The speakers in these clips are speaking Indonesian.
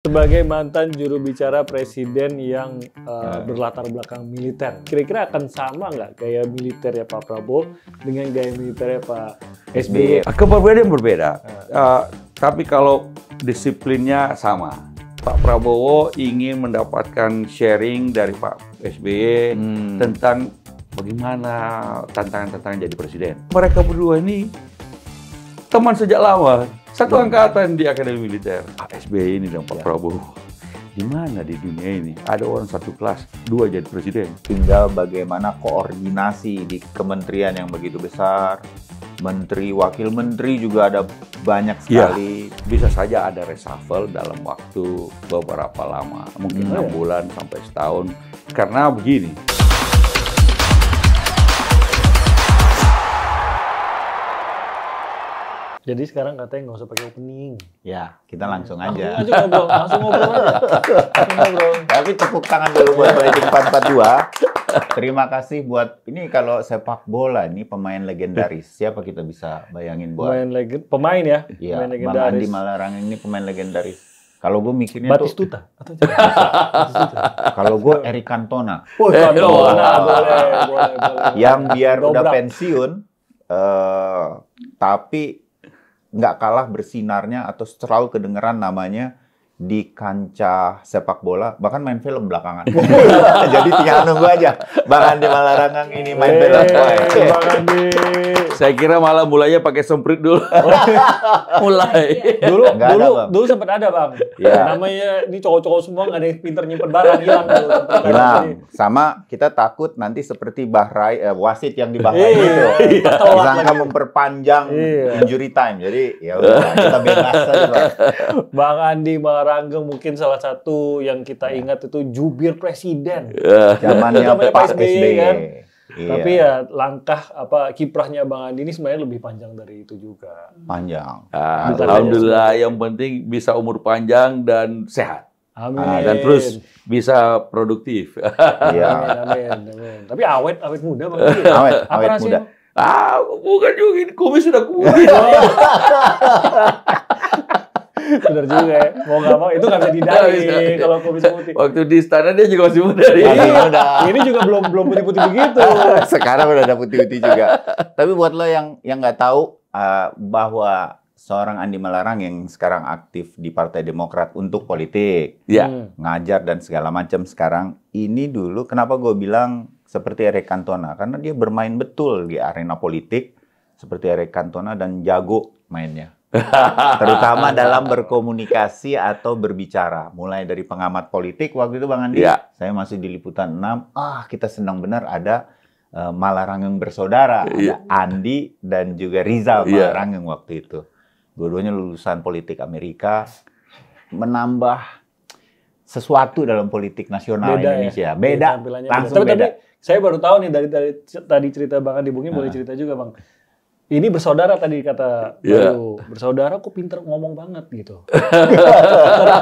Sebagai mantan juru bicara presiden yang berlatar belakang militer, kira-kira akan sama nggak gaya militernya Pak Prabowo dengan gaya militernya Pak SBY? Keberbedaan berbeda, tapi kalau disiplinnya sama. Pak Prabowo ingin mendapatkan sharing dari Pak SBY tentang bagaimana tantangan-tantangan jadi presiden. Mereka berdua ini teman sejak lama. Satu angkatan di Akademi Militer. Pak SBY ini dan Pak Prabowo. Di mana di dunia ini ada orang satu kelas, dua jadi presiden? Tinggal bagaimana koordinasi di kementerian yang begitu besar. Menteri, wakil menteri juga ada banyak sekali. Ya, bisa saja ada reshuffle dalam waktu beberapa lama. Mungkin 6 bulan sampai setahun. Karena begini. Jadi sekarang katanya nggak usah pakai opening. Ya, kita langsung aja. Langsung ngobrol aja. Tapi tepuk tangan dulu buat Rating 442. Terima kasih buat, ini kalau sepak bola ini pemain legendaris. Siapa kita bisa bayangin buat? Pemain ya? Iya, Pemain Bang legendaris. Andi Malarangang ini pemain legendaris. Kalau gue mikirnya Batistuta. kalau gue Eric Cantona. Boleh. Yang biar udah Dobrak. pensiun, tapi nggak kalah bersinarnya atau selalu kedengeran namanya di kancah sepak bola, bahkan main film belakangan. Jadi tinggal nunggu aja Bang Andi Malarangang ini main film. Bang Andi. Saya kira malah mulainya pakai semprit dulu. Mulai. Dulu sempat ada Bang. Ya. Namanya ini cowok-cowok semua nggak ada yang pinter nyimpen barang, hilang. Hilang. Sama kita takut nanti seperti wasit yang di Bahrain gitu. Disangka memperpanjang injury time. Jadi ya udah kita bebas aja, Bang. Bang Andi Malarangang mungkin salah satu yang kita ingat itu jubir presiden. Zamannya Pak SBY kan. Iya. Tapi ya langkah kiprahnya Bang Andi ini sebenarnya lebih panjang dari itu juga. Panjang. Alhamdulillah, yang penting bisa umur panjang dan sehat. Amin. Dan terus bisa produktif. Iya. Amin. Tapi awet muda Bang Andi. Awet muda. Bukan juga, ini kumis sudah kumis. Benar juga ya. Mau nggak mau itu nggak bisa dihindari kalau kumis putih. Waktu di istana dia juga masih muda. Ini juga belum putih-putih begitu. Sekarang udah ada putih-putih juga. Tapi buat lo yang nggak tahu bahwa seorang Andi Malarangang yang sekarang aktif di Partai Demokrat untuk politik, ngajar dan segala macam sekarang, ini dulu kenapa gue bilang seperti Eric Cantona, karena dia bermain betul di arena politik seperti Eric Cantona dan jago mainnya. Terutama dalam berkomunikasi atau berbicara. Mulai dari pengamat politik waktu itu Bang Andi, saya masih di Liputan 6. Kita senang benar ada Malarangang bersaudara, ada Andi dan juga Rizal Malarangang waktu itu. Dua-duanya lulusan politik Amerika, menambah sesuatu dalam politik nasional Indonesia. Beda, langsung beda. Tapi saya baru tahu nih dari tadi cerita Bang Andi, mungkin boleh cerita juga Bang. Ini bersaudara tadi kata Bayu. Bersaudara kok pinter ngomong banget gitu.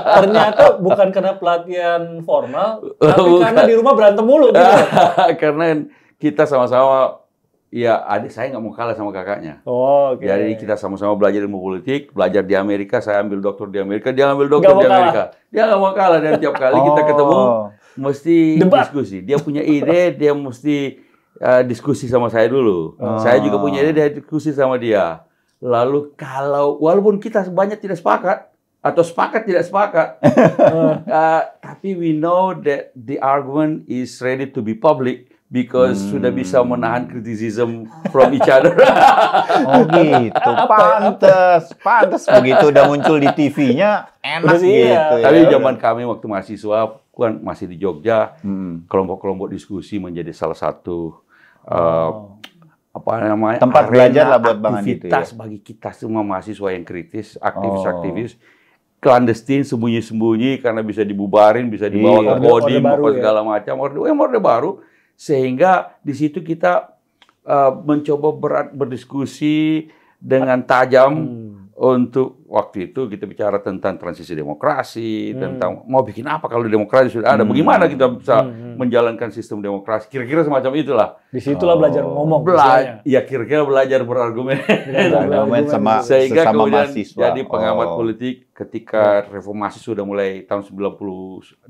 Ternyata bukan karena pelatihan formal, tapi karena di rumah berantem mulu gitu. Karena kita sama-sama, ya adik saya nggak mau kalah sama kakaknya. Jadi kita sama-sama belajar ilmu politik, belajar di Amerika, saya ambil doktor di Amerika, dia ambil doktor di Amerika. Dia nggak mau kalah, dan tiap kali kita ketemu mesti diskusi. Dia punya ide, dia mesti diskusi sama saya dulu. Saya juga punya ide, dia diskusi sama dia. Lalu walaupun kita banyak tidak sepakat atau sepakat tidak sepakat, tapi we know that the argument is ready to be public because sudah bisa menahan criticism from each other. Oh gitu, pantes begitu udah muncul di TV-nya enak gitu. Tapi zaman kami waktu mahasiswa kan masih di Jogja, kelompok-kelompok diskusi menjadi salah satu tempat belajar lah buat Bang Andi itu. Aktivitas bagi kita semua mahasiswa yang kritis, aktivis-aktivis, clandestine, sembunyi-sembunyi karena bisa dibubarin, bisa dibawa ke Kodim, segala macam, orde baru, sehingga di situ kita mencoba berdiskusi dengan tajam untuk waktu itu kita bicara tentang transisi demokrasi, tentang mau bikin apa kalau demokrasi sudah ada, bagaimana kita bisa menjalankan sistem demokrasi, kira-kira semacam itulah. Disitulah belajar ngomong. Ya kira-kira belajar berargumen. Berargumen sama sehingga sesama kemudian mahasiswa. jadi pengamat politik ketika reformasi sudah mulai tahun 98,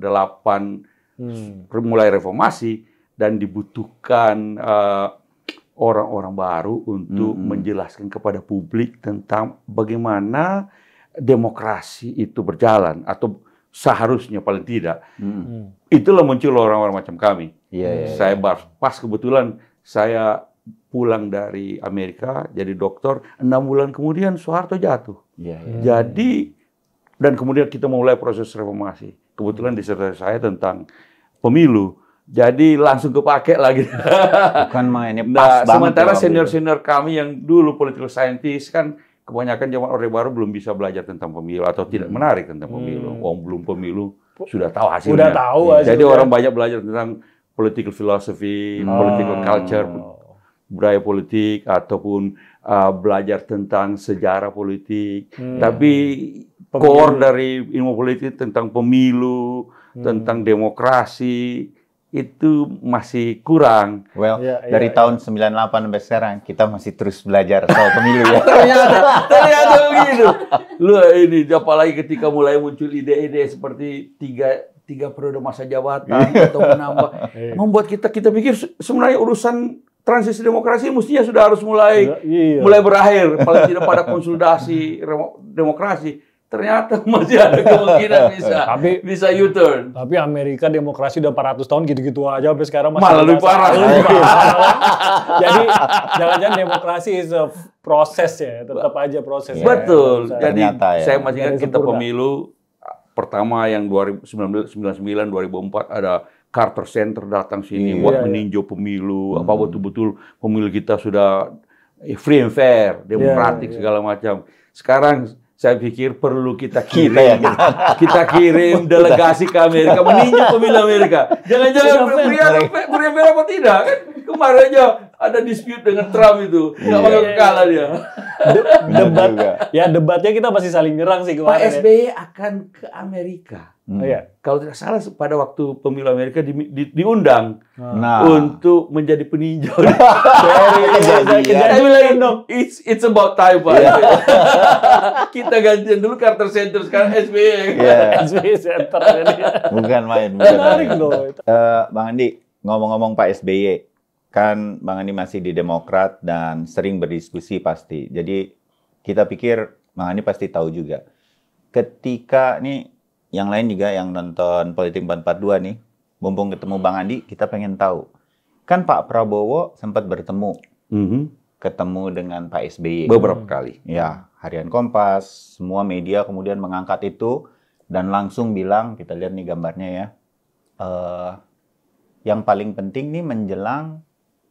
mulai reformasi dan dibutuhkan orang-orang baru untuk menjelaskan kepada publik tentang bagaimana demokrasi itu berjalan atau seharusnya paling tidak. Itulah muncul orang-orang macam kami. Saya pas kebetulan saya pulang dari Amerika jadi dokter, 6 bulan kemudian Soeharto jatuh. Jadi dan kemudian kita mulai proses reformasi. Kebetulan disertasi saya tentang pemilu. Jadi langsung kepake lagi. Bukan mainnya pas banget. Sementara senior-senior kami yang dulu political scientist kan kebanyakan zaman Orde Baru belum bisa belajar tentang pemilu atau tidak menarik tentang pemilu. Belum pemilu sudah tahu hasilnya. Sudah tahu hasilnya. Jadi orang banyak belajar tentang political philosophy, political culture, budaya politik ataupun belajar tentang sejarah politik. Tapi core dari ilmu politik tentang pemilu, tentang demokrasi itu masih kurang. Dari tahun 98 sampai sekarang kita masih terus belajar soal pemilu ya. ternyata begitu. Lu ini apalagi ketika mulai muncul ide-ide seperti tiga periode masa jabatan atau menambah, membuat kita pikir sebenarnya urusan transisi demokrasi mestinya sudah harus mulai berakhir, paling tidak pada konsolidasi demokrasi. Ternyata masih ada kemungkinan bisa U-turn. Tapi Amerika demokrasi udah 400 tahun gitu-gitu aja sampai sekarang masih malah lebih parah. Jadi jangan-jangan demokrasi is a proses ya, tetap aja proses. Betul. Ya. Jadi saya masih ingat kita pemilu pertama yang 1999 2004 ada Carter Center datang sini buat meninjau pemilu, apa betul-betul pemilu kita sudah free and fair, demokratik segala macam. Sekarang saya pikir perlu kita kirim delegasi ke Amerika meninjau pemilu Amerika. Jangan-jangan free and fair apa tidak kan? Kemarin aja ada dispute dengan Trump itu, nggak bakal kalah dia. Debatnya kita masih saling nyerang sih kemarin. Pak SBY akan ke Amerika. Kalau tidak salah pada waktu pemilu Amerika diundang untuk menjadi peninjau. It's about time, Pak. Kita gantian dulu Carter Center, sekarang SBY. SBY Center. Bukan main. Menarik loh. Bang Andi, ngomong-ngomong Pak SBY, kan Bang Andi masih di Demokrat dan sering berdiskusi pasti. Jadi kita pikir Bang Andi pasti tahu juga. Ketika nih yang lain juga yang nonton Politik 442 nih, mumpung ketemu Bang Andi, kita pengen tahu. Kan Pak Prabowo sempat bertemu, ketemu dengan Pak SBY. Beberapa kali. Ya, Harian Kompas, semua media kemudian mengangkat itu dan langsung bilang, kita lihat nih gambarnya ya, yang paling penting nih menjelang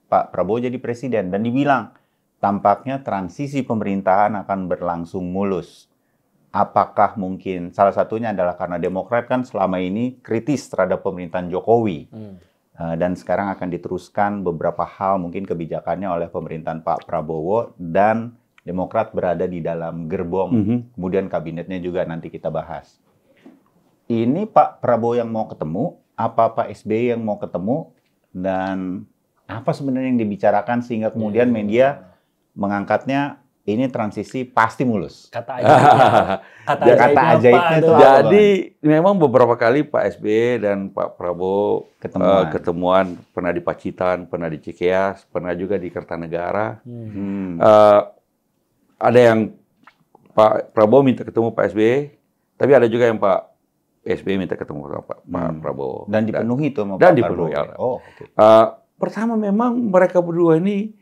Pak Prabowo jadi presiden. Dan dibilang, tampaknya transisi pemerintahan akan berlangsung mulus. Apakah mungkin salah satunya adalah karena Demokrat kan selama ini kritis terhadap pemerintahan Jokowi. Dan sekarang akan diteruskan beberapa hal mungkin kebijakannya oleh pemerintahan Pak Prabowo dan Demokrat berada di dalam gerbong. Kemudian kabinetnya juga nanti kita bahas. Ini Pak Prabowo yang mau ketemu, apa Pak SBY yang mau ketemu, dan apa sebenarnya yang dibicarakan sehingga kemudian media mengangkatnya ini transisi pasti mulus. Kata ajaibnya itu. Jadi memang beberapa kali Pak SBY dan Pak Prabowo ketemuan, pernah di Pacitan, pernah di Cikeas, pernah juga di Kertanegara. Ada yang Pak Prabowo minta ketemu Pak SBY, tapi ada juga yang Pak SBY minta ketemu Pak Prabowo. Dan dipenuhi itu sama Pak dipenuhi. Prabowo. Pertama memang mereka berdua ini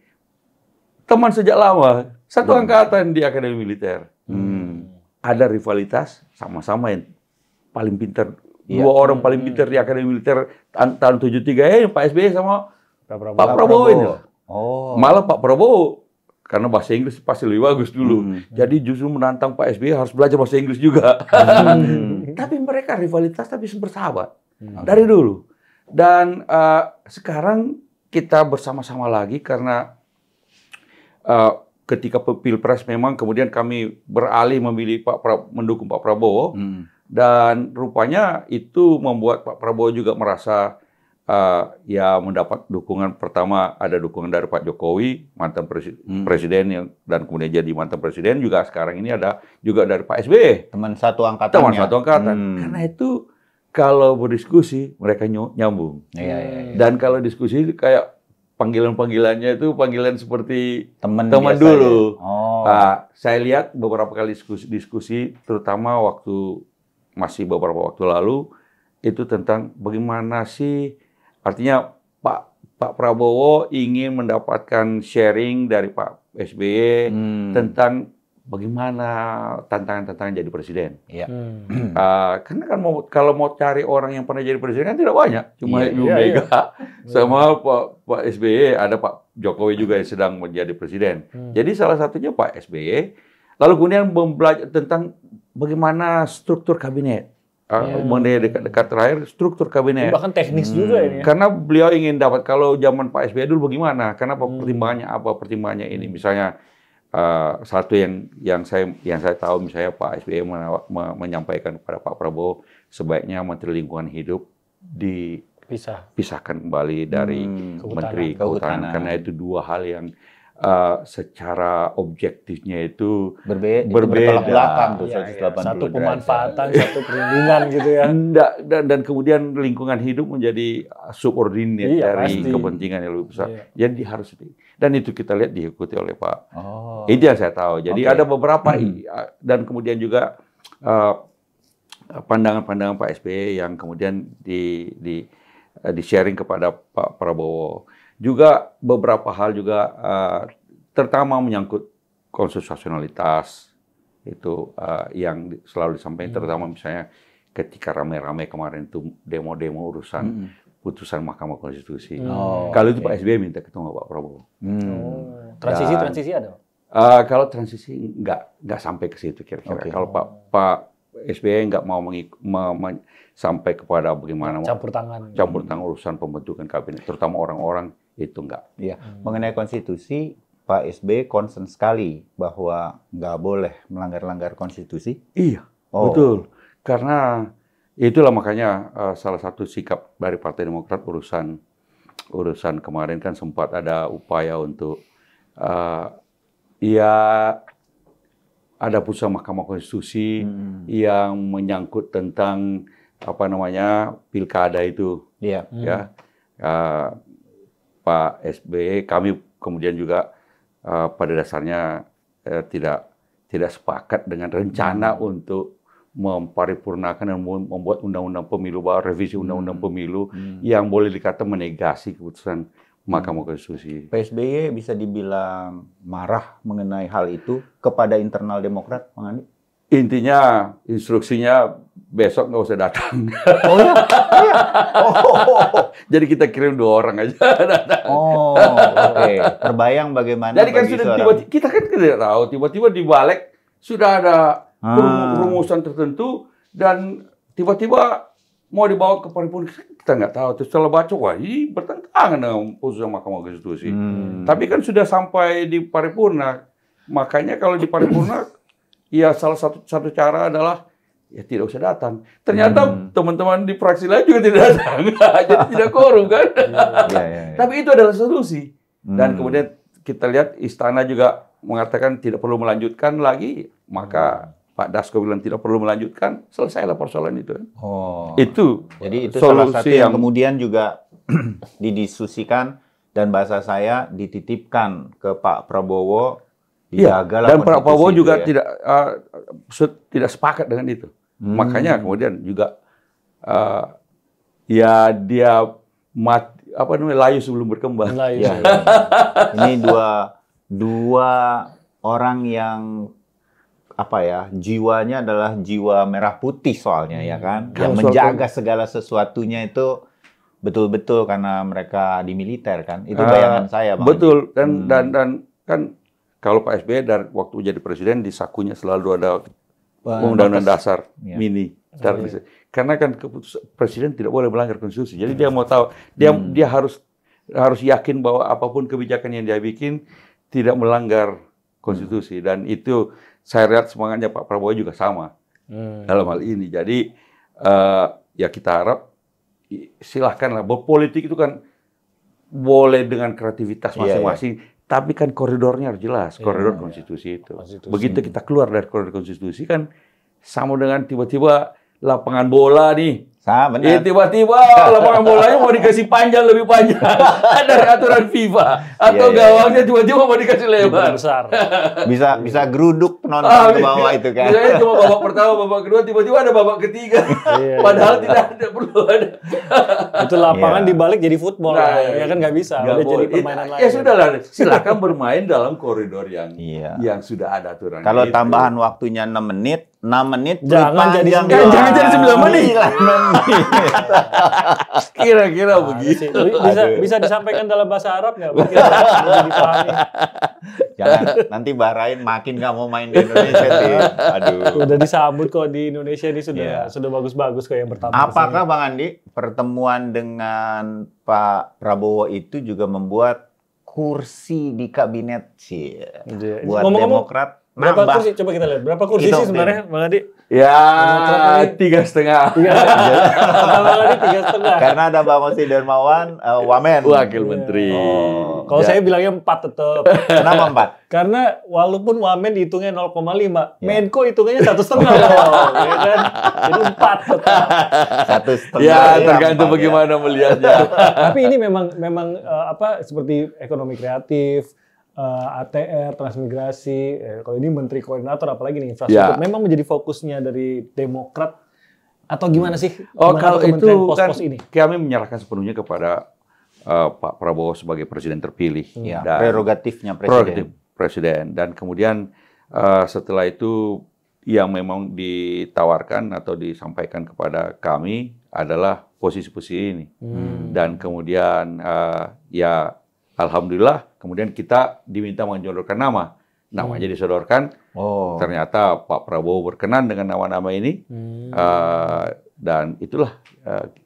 teman sejak lama, satu angkatan di Akademi Militer. Ada rivalitas, sama-sama yang paling pintar. Dua orang paling pintar di Akademi Militer tahun 73 Pak SBY sama Pak Prabowo ini. Malah Pak Prabowo karena bahasa Inggris pasti lebih bagus dulu. Jadi justru menantang Pak SBY harus belajar bahasa Inggris juga. Tapi mereka rivalitas tapi bersahabat dari dulu. Dan sekarang kita bersama-sama lagi karena ketika Pilpres memang kemudian kami beralih mendukung Pak Prabowo. Dan rupanya itu membuat Pak Prabowo juga merasa ya mendapat dukungan. Pertama ada dukungan dari Pak Jokowi, mantan presiden dan kemudian jadi mantan presiden, juga sekarang ini ada juga dari Pak SBY. Teman satu angkatan. Karena itu kalau berdiskusi mereka nyambung. Dan kalau diskusi kayak panggilannya itu panggilan seperti teman dulu. Saya lihat beberapa kali diskusi terutama masih beberapa waktu lalu itu tentang bagaimana sih. Artinya Pak Prabowo ingin mendapatkan sharing dari Pak SBY tentang bagaimana tantangan-tantangan jadi presiden. Karena kan kalau mau cari orang yang pernah jadi presiden kan tidak banyak. Cuma Ibu Mega sama Pak SBY, ada Pak Jokowi juga yang sedang menjadi presiden. Jadi salah satunya Pak SBY. Lalu kemudian belajar tentang bagaimana struktur kabinet. Mengenai dekat terakhir struktur kabinet. Bahkan teknis juga ini. Karena beliau ingin dapat, kalau zaman Pak SBY dulu bagaimana? Karena pertimbangannya apa? Pertimbangannya ini misalnya satu yang saya tahu, misalnya Pak SBY menyampaikan kepada Pak Prabowo sebaiknya Menteri Lingkungan Hidup dipisahkan kembali dari Menteri Kehutanan. Karena itu dua hal yang secara objektifnya itu berbeda. Bertolak belakang tuh, satu pemanfaatan, satu perlindungan gitu ya. Dan kemudian lingkungan hidup menjadi subordinat dari kepentingan yang lebih besar. Jadi harus, dan itu kita lihat diikuti oleh Pak. Itu yang saya tahu. Jadi ada beberapa dan kemudian juga pandangan-pandangan Pak SBY yang kemudian di sharing kepada Pak Prabowo. Juga beberapa hal juga terutama menyangkut konstitusionalitas itu yang selalu disampaikan, terutama misalnya ketika rame-rame kemarin itu demo-demo urusan putusan Mahkamah Konstitusi. Kalau itu Pak SBY minta ketemu Pak Prabowo. Transisi ada? Kalau transisi nggak sampai ke situ kira-kira. Kalau Pak SBY nggak mau sampai kepada bagaimana campur tangan urusan pembentukan kabinet, terutama orang-orang itu enggak. Iya. Mengenai konstitusi, Pak SBY concern sekali bahwa nggak boleh melanggar konstitusi. Iya, betul. Karena itulah makanya salah satu sikap dari Partai Demokrat urusan kemarin kan sempat ada upaya untuk ada putusan Mahkamah Konstitusi yang menyangkut tentang pilkada itu. Ya. Pak SBY, kami kemudian juga pada dasarnya tidak sepakat dengan rencana untuk memparipurnakan dan membuat undang-undang pemilu baru, revisi undang-undang pemilu yang boleh dikata menegasi keputusan Mahkamah Konstitusi. Pak SBY bisa dibilang marah mengenai hal itu kepada internal Demokrat, Bang Andi? Intinya instruksinya besok nggak usah datang. Jadi kita kirim 2 orang aja datang. Terbayang bagaimana. Jadi kan sudah tiba-tiba, kita kan tidak tahu, tiba-tiba di balik sudah ada rumusan tertentu dan tiba-tiba mau dibawa ke paripurna, kita nggak tahu. Terus setelah baca, wah ini bertentangan dengan putusan Mahkamah Konstitusi. Tapi kan sudah sampai di paripurna, makanya kalau di paripurna ya salah satu cara adalah ya tidak usah datang. Ternyata teman-teman di fraksi lain juga tidak datang, jadi tidak korum kan. Tapi itu adalah solusi. Dan kemudian kita lihat Istana juga mengatakan tidak perlu melanjutkan lagi, maka Pak Dasko bilang tidak perlu melanjutkan, selesailah persoalan itu. Jadi itu salah satu yang kemudian juga didiskusikan dan bahasa saya dititipkan ke Pak Prabowo. Dan Pak Prabowo juga tidak sepakat dengan itu. Makanya kemudian juga dia layu sebelum berkembang. Ini dua orang yang jiwanya adalah jiwa merah putih soalnya ya kan, yang menjaga segala sesuatunya itu betul-betul karena mereka di militer kan. Itu bayangan saya, Bang. Betul. Dan kan kalau Pak SBY dari waktu jadi presiden di sakunya selalu ada Undang-Undang Dasar mini. Karena kan presiden tidak boleh melanggar konstitusi. Jadi dia mau tahu, dia harus yakin bahwa apapun kebijakan yang dia bikin tidak melanggar konstitusi. Dan itu saya lihat semangatnya Pak Prabowo juga sama dalam hal ini. Jadi ya kita harap silahkanlah, berpolitik itu kan boleh dengan kreativitas masing-masing, tapi kan koridornya harus jelas, koridor konstitusi itu. Begitu kita keluar dari koridor konstitusi kan sama dengan tiba-tiba lapangan bola nih. Benar. Tiba-tiba lapangan bolanya mau dikasih panjang lebih panjang dari aturan FIFA, atau gawangnya tiba-tiba mau dikasih lebar. Bisa geruduk penonton ke bawah itu kan. Misalnya cuma babak pertama, babak kedua, tiba-tiba ada babak ketiga. Padahal tidak ada, perlu ada. Itu lapangan dibalik jadi football. Ya kan nggak bisa. Udah jadi permainan lain. Ya sudahlah, silakan bermain dalam koridor yang sudah ada aturan. Kalau tambahan waktunya 6 menit, 6 menit jangan jadi 9 menit. Kira-kira begitu. Bisa disampaikan dalam bahasa Arab nggak? Jangan, nanti Bahrain makin nggak mau main di Indonesia sih. Aduh. Udah disambut kok di Indonesia ini sudah bagus-bagus kok yang pertama. Apakah Bang Andi pertemuan dengan Pak Prabowo itu juga membuat kursi di kabinet sih buat Demokrat? Berapa kursi? Coba kita lihat. Berapa kursi sih sebenarnya, Bang Adi? Ya, 3,5. Bang Adi 3,5. Karena ada Bang Osi Darmawan, Wamen. Wakil Menteri. Kalau saya bilangnya 4 tetap. Kenapa 4? Karena walaupun Wamen dihitungnya 0,5, Menko hitungannya 1,5. Ya kan? Jadi 4 tetap. 1,5. Ya, tergantung bagaimana melihatnya. Tapi ini memang seperti ekonomi kreatif, ATR, transmigrasi, kalau ini Menteri Koordinator, apalagi nih infrastruktur, memang menjadi fokusnya dari Demokrat atau gimana sih? Kalau itu kan kami menyerahkan sepenuhnya kepada Pak Prabowo sebagai presiden terpilih. Dan prerogatifnya presiden. Dan kemudian setelah itu yang memang ditawarkan atau disampaikan kepada kami adalah posisi-posisi ini. Dan kemudian alhamdulillah, kemudian kita diminta menyodorkan nama. Namanya disodorkan, ternyata Pak Prabowo berkenan dengan nama-nama ini. Dan itulah,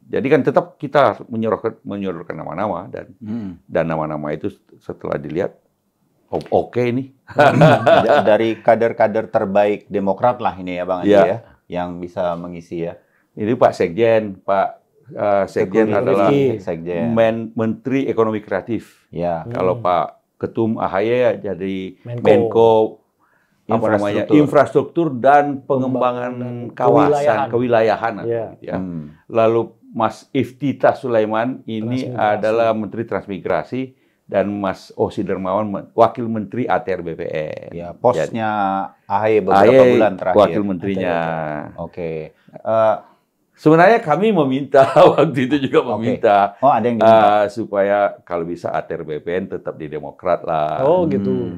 jadi kan tetap kita menyodorkan nama-nama. Dan nama-nama itu setelah dilihat, oke nih. Dari kader-kader terbaik Demokrat lah ini ya Bang Andi ya, yang bisa mengisi ya. Ini Pak Sekjen, Sekjen adalah Menteri Ekonomi Kreatif. Kalau Pak Ketum AHY jadi Menko Infrastruktur dan Pengembangan Kawasan Kewilayahan. Lalu Mas Iftitah Sulaiman ini adalah Menteri Transmigrasi, dan Mas Osi Darmawan Wakil Menteri ATR BPN. Ya, posnya AHY beberapa bulan terakhir. Wakil Menterinya. Oke. Sebenarnya kami meminta, waktu itu juga meminta, ada yang diminta. Supaya kalau bisa ATR BPN tetap di Demokrat lah. Oh gitu.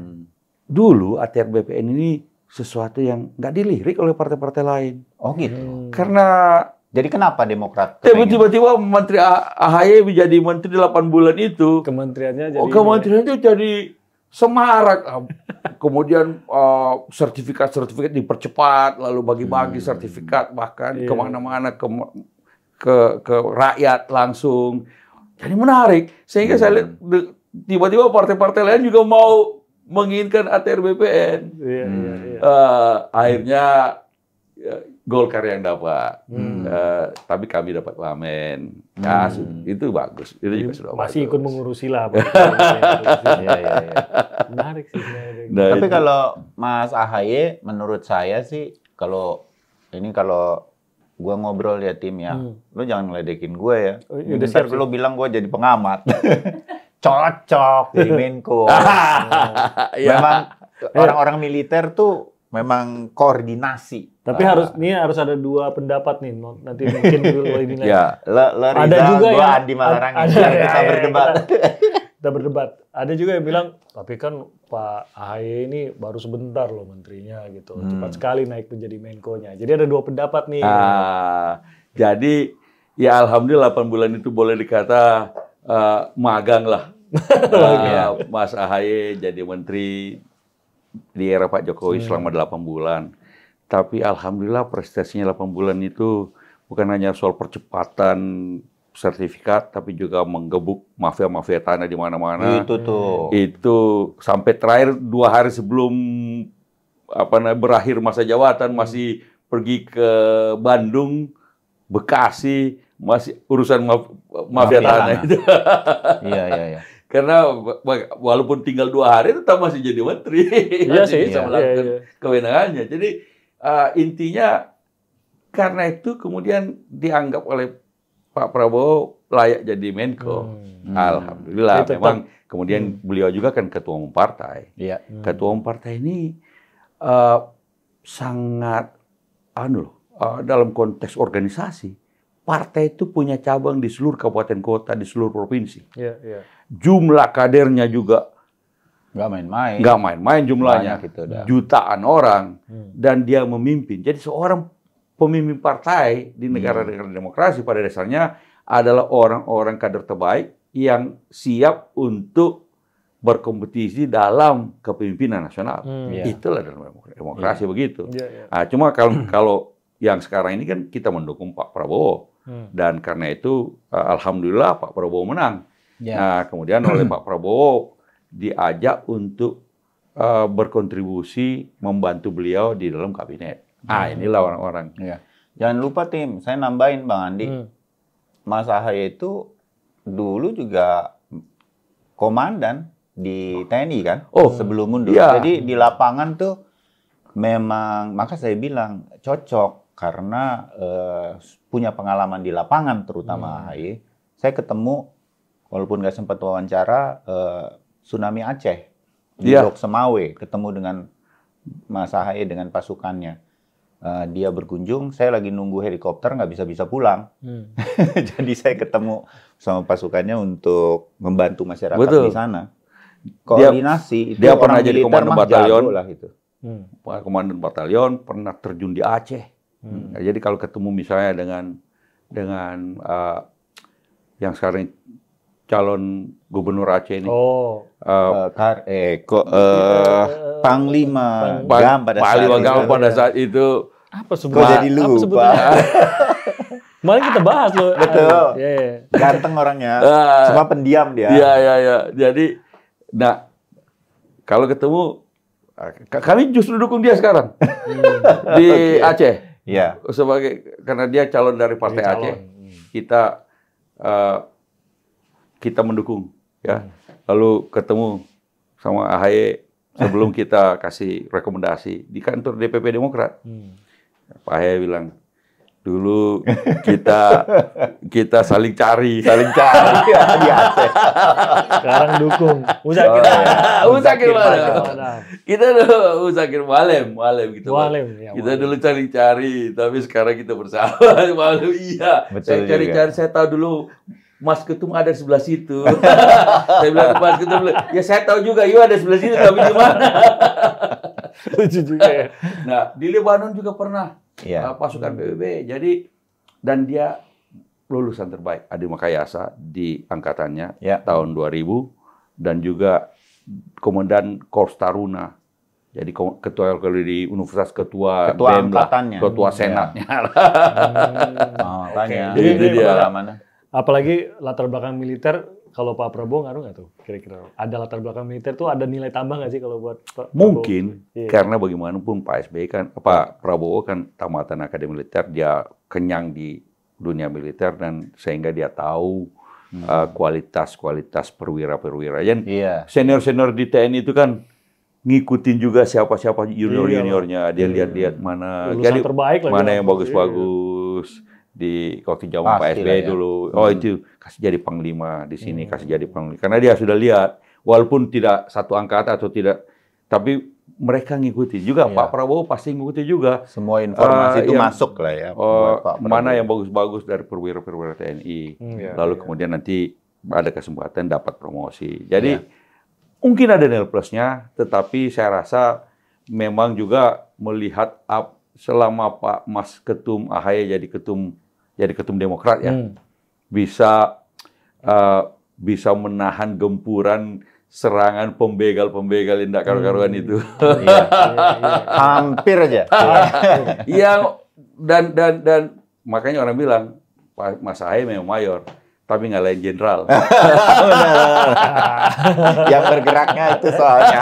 Dulu ATR BPN ini sesuatu yang nggak dilirik oleh partai-partai lain. Oh gitu. Karena jadi kenapa Demokrat? Tiba-tiba Menteri AHY menjadi Menteri 8 bulan itu. Kementeriannya jadi. Kementeriannya itu jadi semarak. Kemudian sertifikat dipercepat, lalu bagi-bagi sertifikat bahkan kemana-mana ke rakyat langsung. Jadi menarik, sehingga saya lihat tiba-tiba partai-partai lain juga mau menginginkan ATR BPN. Akhirnya Golkar yang dapat, tapi kami dapat Wamen. Itu bagus, itu juga sudah masih ikut mengurusi lah. Menarik sih. Tapi kalau Mas AHY, menurut saya sih, kalau gue ngobrol ya tim ya, lu jangan ngeledekin gue ya. Ntar lu bilang gue jadi pengamat. Cocok jadi Menko. Memang orang-orang militer tuh memang koordinasi. Tapi harus ada 2 pendapat nih. Nanti mungkin boleh dinilai. Ada juga yang Andi Malarang bisa berdebat. Kita berdebat. Ada juga yang bilang, tapi kan Pak AHY ini baru sebentar loh menterinya gitu. Cepat sekali naik menjadi Menko-nya. Jadi ada 2 pendapat nih. Jadi ya alhamdulillah 8 bulan itu boleh dikata magang lah. Mas AHY jadi menteri di era Pak Jokowi selama 8 bulan. Tapi alhamdulillah prestasinya 8 bulan itu bukan hanya soal percepatan sertifikat, tapi juga menggebuk mafia-mafia tanah di mana-mana. Itu tuh. Itu sampai terakhir 2 hari sebelum berakhir masa jabatan masih pergi ke Bandung, Bekasi, masih urusan mafia tanah itu. Iya. Karena walaupun tinggal 2 hari tetap masih jadi menteri. Iya sih, bisa melakukan kewenangannya. Jadi intinya karena itu kemudian dianggap oleh Pak Prabowo layak jadi Menko. Alhamdulillah. Memang kemudian beliau juga kan ketua umum partai. Iya. Ketua umum partai ini sangat dalam konteks organisasi. Partai itu punya cabang di seluruh kabupaten kota, di seluruh provinsi. Jumlah kadernya juga nggak main-main. Nggak main-main jumlahnya. Gitu, jutaan orang. Dan dia memimpin. Jadi seorang pemimpin partai di negara-negara demokrasi pada dasarnya adalah orang-orang kader terbaik yang siap untuk berkompetisi dalam kepemimpinan nasional. Itulah dalam demokrasi begitu. Nah, cuma kalau yang sekarang ini kan kita mendukung Pak Prabowo. Dan karena itu alhamdulillah Pak Prabowo menang. Nah, kemudian oleh Pak Prabowo diajak untuk berkontribusi membantu beliau di dalam kabinet. Inilah orang-orang. Jangan lupa Tim, saya nambahin Bang Andi. Mas Ahaye itu dulu juga komandan di TNI kan? Sebelum mundur. Jadi di lapangan tuh memang, maka saya bilang cocok karena punya pengalaman di lapangan terutama Ahaye. Saya ketemu, walaupun nggak sempat wawancara, tsunami Aceh di Blok Semawe, ketemu dengan Mas Ahaye dengan pasukannya. Dia berkunjung, saya lagi nunggu helikopter nggak bisa pulang. Jadi saya ketemu sama pasukannya untuk membantu masyarakat di sana. Koordinasi, dia pernah jadi komandan batalion lah itu. Komandan batalion, pernah terjun di Aceh. Jadi kalau ketemu misalnya dengan yang sekarang calon gubernur Aceh ini. Panglima Gam pada saat itu. Apa sebenarnya? Jadi lupa. Kemarin kita bahas loh. Betul. Ganteng orangnya. Cuma pendiam dia. Iya. Jadi, kalau ketemu, kami justru dukung dia sekarang di Aceh. Iya. Karena dia calon dari Partai Aceh. Kita mendukung, ya. Lalu ketemu sama Ahaye sebelum kita kasih rekomendasi di kantor DPP Demokrat. Pak Ahaye bilang, dulu kita saling cari di Aceh. Sekarang dukung. Musakir mana? Kita dulu Musakir Mualem gitu. Kita dulu cari-cari, tapi sekarang kita bersama. Malu iya. Saya cari-cari, saya tahu dulu Mas Ketum ada di sebelah situ. Saya bilang ke Mas Ketum, ya saya tahu juga, iya ada di sebelah situ, tapi di mana? Lucu juga ya. Nah, di Lebanon juga pernah pasukan PBB. Jadi, dan dia lulusan terbaik Adi Makayasa di angkatannya tahun 2000 dan juga komandan Korps Taruna. Jadi ketua di universitas ketua BEM lah, ketua senatnya. Jadi itu dia. Apalagi latar belakang militer, kalau Pak Prabowo ngaruh nggak tuh? Kira-kira ada latar belakang militer tuh ada nilai tambah nggak sih kalau buat Pak Prabowo? Mungkin, karena bagaimanapun Pak SBY kan, Pak Prabowo kan tamatan akademi militer, dia kenyang di dunia militer dan sehingga dia tahu kualitas perwira-perwira. Senior-senior di TNI itu kan ngikutin juga siapa-siapa junior-juniornya, dia lihat-lihat mana, terbaik mana yang bagus-bagus. Di waktu zaman Pak SBY dulu, itu kasih jadi panglima di sini, kasih jadi panglima. Karena dia sudah lihat, walaupun tidak satu angkatan atau tidak, tapi mereka ngikuti juga. Pak Prabowo pasti ngikuti juga. Semua informasi itu masuk lah ya. Mana yang bagus-bagus dari perwira-perwira TNI. Lalu kemudian nanti ada kesempatan dapat promosi. Jadi mungkin ada nilai plusnya, tetapi saya rasa memang juga melihat selama Pak Mas Ketum Ahaye jadi ketum Demokrat ya, bisa menahan gempuran serangan pembegal yang tidak karu-karuan itu. Hampir aja. Iya, dan makanya orang bilang Pak Mas Ahaye memang mayor. tapi ngalahin jenderal. Yang bergeraknya itu soalnya.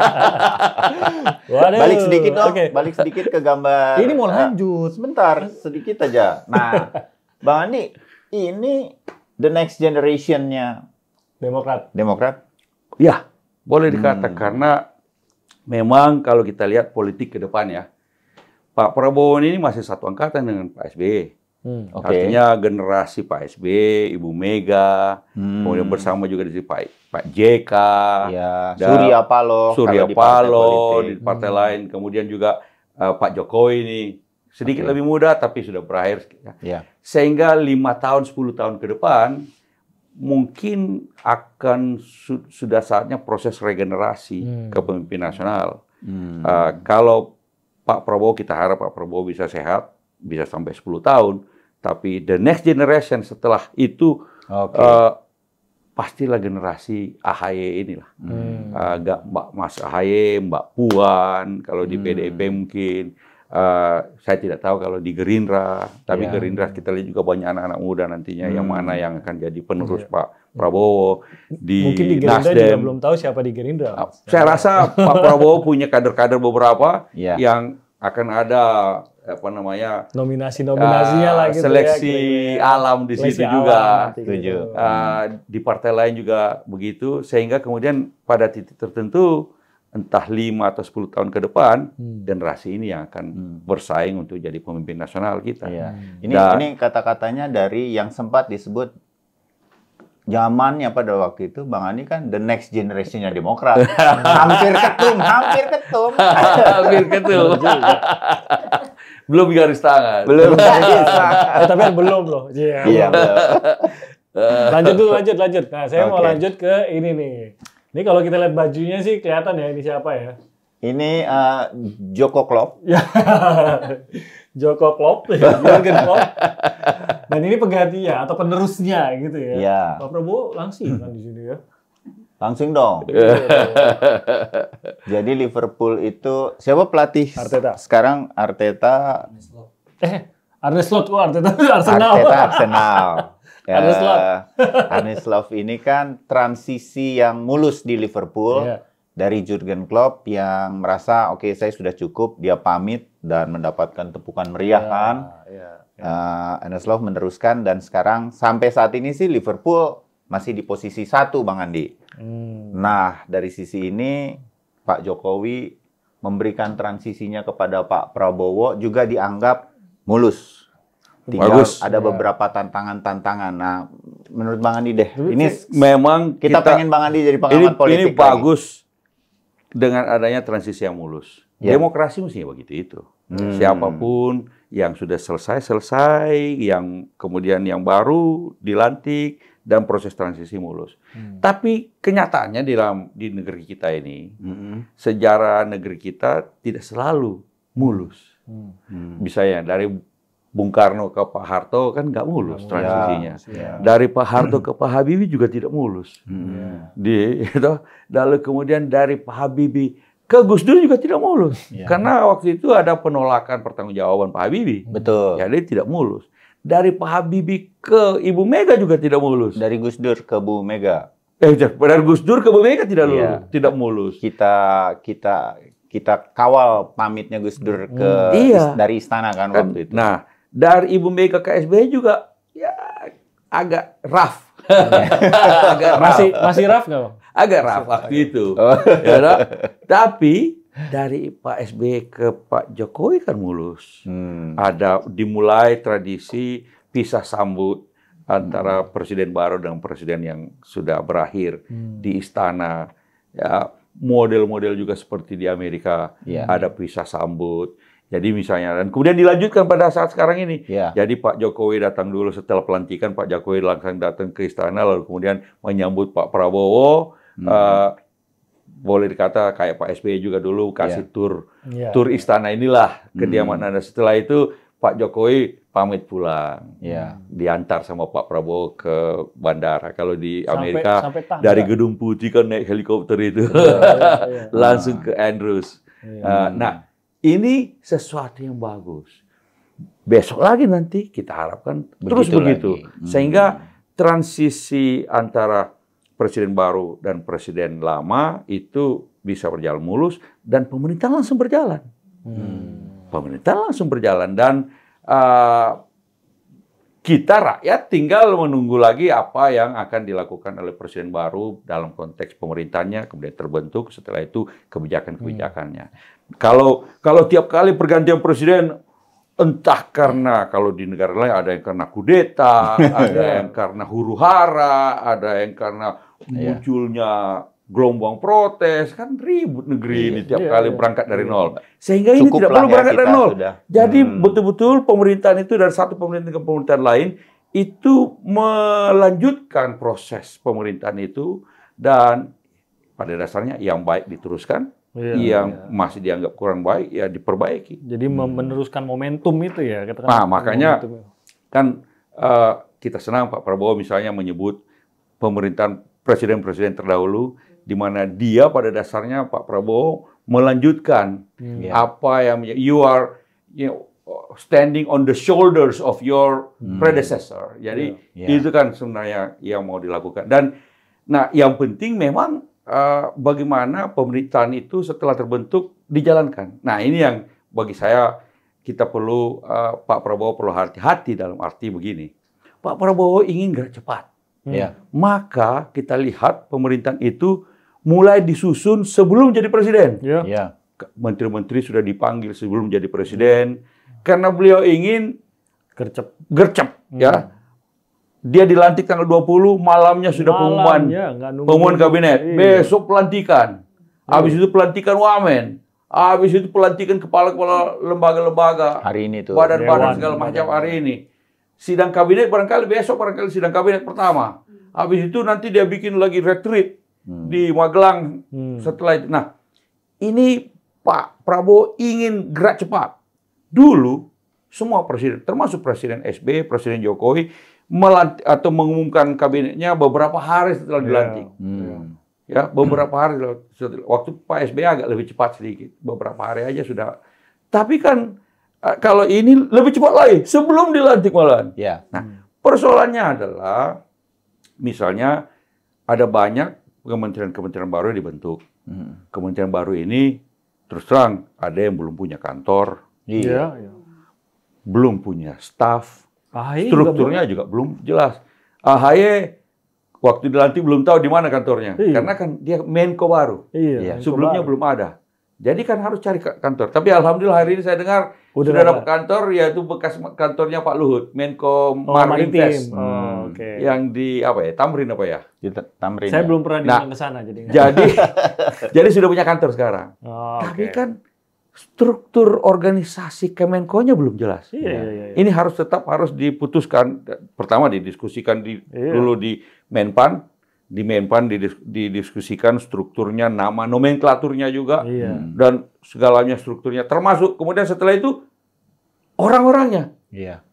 Balik sedikit dong, balik sedikit ke gambar. Ini mau lanjut. Sebentar, sedikit aja. Nah, Bang Andi, ini the next generation-nya Demokrat? Ya, boleh dikatakan karena memang kalau kita lihat politik ke depan ya, Pak Prabowo ini masih satu angkatan dengan Pak SBY. Artinya generasi Pak SBY, Ibu Mega, kemudian bersama juga di Pak JK, Surya Paloh di partai lain, kemudian juga Pak Jokowi ini sedikit lebih muda tapi sudah berakhir. Sehingga 5 tahun, 10 tahun ke depan mungkin akan sudah saatnya proses regenerasi kepemimpinan nasional. Kalau Pak Prabowo, kita harap Pak Prabowo bisa sehat, bisa sampai 10 tahun. Tapi the next generation setelah itu pastilah generasi AHY inilah. Mas AHY, Mbak Puan, kalau di PDIP mungkin. Saya tidak tahu kalau di Gerindra. Tapi Gerindra kita lihat juga banyak anak-anak muda nantinya yang mana yang akan jadi penerus Pak Prabowo. Mungkin di Gerindra juga belum tahu siapa di Gerindra. Saya rasa Pak Prabowo punya kader-kader beberapa yang akan ada nominasinya lah gitu seleksi alam di situ juga. Di partai lain juga begitu, sehingga kemudian pada titik tertentu entah 5 atau 10 tahun ke depan generasi ini yang akan bersaing untuk jadi pemimpin nasional kita. Ini kata-katanya dari yang sempat disebut zamannya pada waktu itu Bang Andi kan the next generation-nya Demokrat. hampir ketum. Belum garis tangan. Tapi belum loh. Iya, belum. Lanjut. Nah, saya mau lanjut ke ini nih. Ini kalau kita lihat bajunya sih kelihatan ya ini siapa ya? Ini Joko Klopp. Joko Klopp, Jurgen Klopp. Dan ini penggantinya atau penerusnya gitu ya. Pak Prabowo langsing kan di sini ya. Langsung dong. Jadi Liverpool itu siapa pelatih? Arteta. Sekarang Arteta. Arne Slot. Arteta Arsenal. Arne Slot ini kan transisi yang mulus di Liverpool. Dari Jurgen Klopp yang merasa oke, saya sudah cukup, dia pamit dan mendapatkan tepukan meriah kan. Arne Slot meneruskan dan sekarang sampai saat ini sih Liverpool masih di posisi 1 Bang Andi. Nah, dari sisi ini Pak Jokowi memberikan transisinya kepada Pak Prabowo juga dianggap mulus. Tinggal ada beberapa tantangan-tantangan. Nah, menurut Bang Andi deh, ini memang kita pengen Bang Andi jadi pengamat politik. Ini bagus dengan adanya transisi yang mulus. Demokrasi mestinya begitu itu. Siapapun yang sudah selesai, yang kemudian yang baru dilantik, dan proses transisi mulus. Tapi kenyataannya di negeri kita ini, sejarah negeri kita tidak selalu mulus. Misalnya dari Bung Karno ke Pak Harto kan nggak mulus transisinya. Dari Pak Harto ke Pak Habibie juga tidak mulus. Lalu kemudian dari Pak Habibie ke Gus Dur juga tidak mulus. Karena waktu itu ada penolakan pertanggungjawaban Pak Habibie. Betul. Jadi tidak mulus. Dari Pak Habibie ke Ibu Mega juga tidak mulus. Dari Gus Dur ke Bu Mega. Dari Gus Dur ke Bu Mega tidak mulus. Kita kawal pamitnya Gus Dur ke dari istana kan waktu itu. Nah, dari Ibu Mega ke SBY juga ya agak rough. Masih rough nggak Bang? Agak rough waktu itu. Tapi dari Pak SBY ke Pak Jokowi kan mulus. Ada dimulai tradisi pisah sambut antara presiden baru dan presiden yang sudah berakhir di istana. Ya, model-model juga seperti di Amerika ada pisah sambut. Jadi misalnya, dan kemudian dilanjutkan pada saat sekarang ini. Jadi Pak Jokowi datang dulu setelah pelantikan, Pak Jokowi langsung datang ke istana, lalu kemudian menyambut Pak Prabowo. Boleh dikata kayak Pak SBY juga dulu kasih tur istana inilah kediaman Anda. Setelah itu Pak Jokowi pamit pulang, diantar sama Pak Prabowo ke bandara. Kalau di Amerika sampai dari Gedung Putih kan naik helikopter itu langsung ke Andrews. Nah, ini sesuatu yang bagus. Besok lagi nanti kita harapkan terus begitu, sehingga transisi antara presiden baru dan presiden lama itu bisa berjalan mulus dan pemerintah langsung berjalan. Pemerintah langsung berjalan dan kita rakyat tinggal menunggu lagi apa yang akan dilakukan oleh presiden baru dalam konteks pemerintahnya, kemudian terbentuk setelah itu kebijakan-kebijakannya. Kalau tiap kali pergantian presiden, entah karena kalau di negara lain ada yang karena kudeta, ada yang karena huru-hara, ada yang karena munculnya gelombang protes, kan ribut negeri ini tiap kali berangkat dari nol. Sehingga ini tidak perlu berangkat dari nol. Jadi betul-betul pemerintahan itu dari satu pemerintahan ke pemerintahan lain itu melanjutkan proses pemerintahan itu dan pada dasarnya yang baik diteruskan, yang masih dianggap kurang baik ya diperbaiki. Jadi meneruskan momentum itu ya. Nah, makanya kan kita senang Pak Prabowo misalnya menyebut pemerintahan presiden-presiden terdahulu di mana dia pada dasarnya Pak Prabowo melanjutkan apa yang you are standing on the shoulders of your predecessor. Jadi itu kan sebenarnya yang mau dilakukan. Dan nah yang penting memang bagaimana pemerintahan itu setelah terbentuk dijalankan. Nah ini yang bagi saya kita perlu Pak Prabowo perlu hati-hati dalam arti begini. Pak Prabowo ingin gerak cepat. Maka kita lihat pemerintahan itu mulai disusun sebelum jadi presiden. Menteri-menteri sudah dipanggil sebelum jadi presiden karena beliau ingin gercep. Ya. Dia dilantik tanggal 20, malamnya sudah pengumuman kabinet. Besok pelantikan. Habis itu pelantikan wamen. Habis itu pelantikan kepala-kepala lembaga-lembaga. Hari ini tuh. Badan-badan segala macam hari ini. Sidang kabinet barangkali besok, barangkali sidang kabinet pertama. Habis itu nanti dia bikin lagi retreat di Magelang setelah itu. Nah, ini Pak Prabowo ingin gerak cepat. Dulu semua presiden, termasuk Presiden SBY, Presiden Jokowi, mengumumkan kabinetnya beberapa hari setelah dilantik. Ya, beberapa hari setelah, waktu Pak SBY agak lebih cepat sedikit, beberapa hari aja sudah. Tapi kan kalau ini lebih cepat lagi sebelum dilantik malahan. Nah, persoalannya adalah misalnya ada banyak kementerian-kementerian baru dibentuk. Kementerian baru ini terus terang ada yang belum punya kantor, belum punya staf, strukturnya juga belum jelas. AHY waktu dilantik belum tahu di mana kantornya, karena kan dia Menko baru. Sebelumnya belum ada. Jadi kan harus cari kantor. Tapi alhamdulillah hari ini saya dengar sudah dapat kantor, yaitu bekas kantornya Pak Luhut, Menko Maritim. Yang di apa ya? Tamrin apa ya? Di Tamrin. Saya belum pernah diundang ke sana jadi sudah punya kantor sekarang. Tapi kan struktur organisasi Kemenko-nya belum jelas. Ini harus diputuskan. Pertama didiskusikan dulu di Menpan. Di Menpan didiskusikan strukturnya, nama nomenklaturnya juga, dan segalanya strukturnya. Termasuk kemudian setelah itu orang-orangnya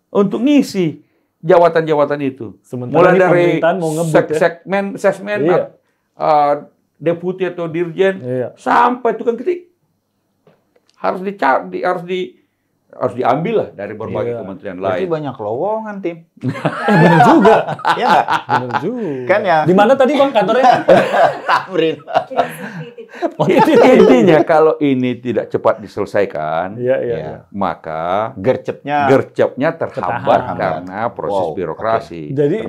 untuk ngisi jabatan-jabatan itu. Sementara mulai dari sesmen, deputi atau dirjen, sampai tukang ketik. Harus diambil lah dari berbagai kementerian lain. Itu banyak lowongan, Tim. Benar juga. Ya nggak? Benar juga. Kan ya. Di mana tadi Bang kantornya? Tamrin. Intinya kalau ini tidak cepat diselesaikan, maka gercepnya terhambat karena proses birokrasi. Jadi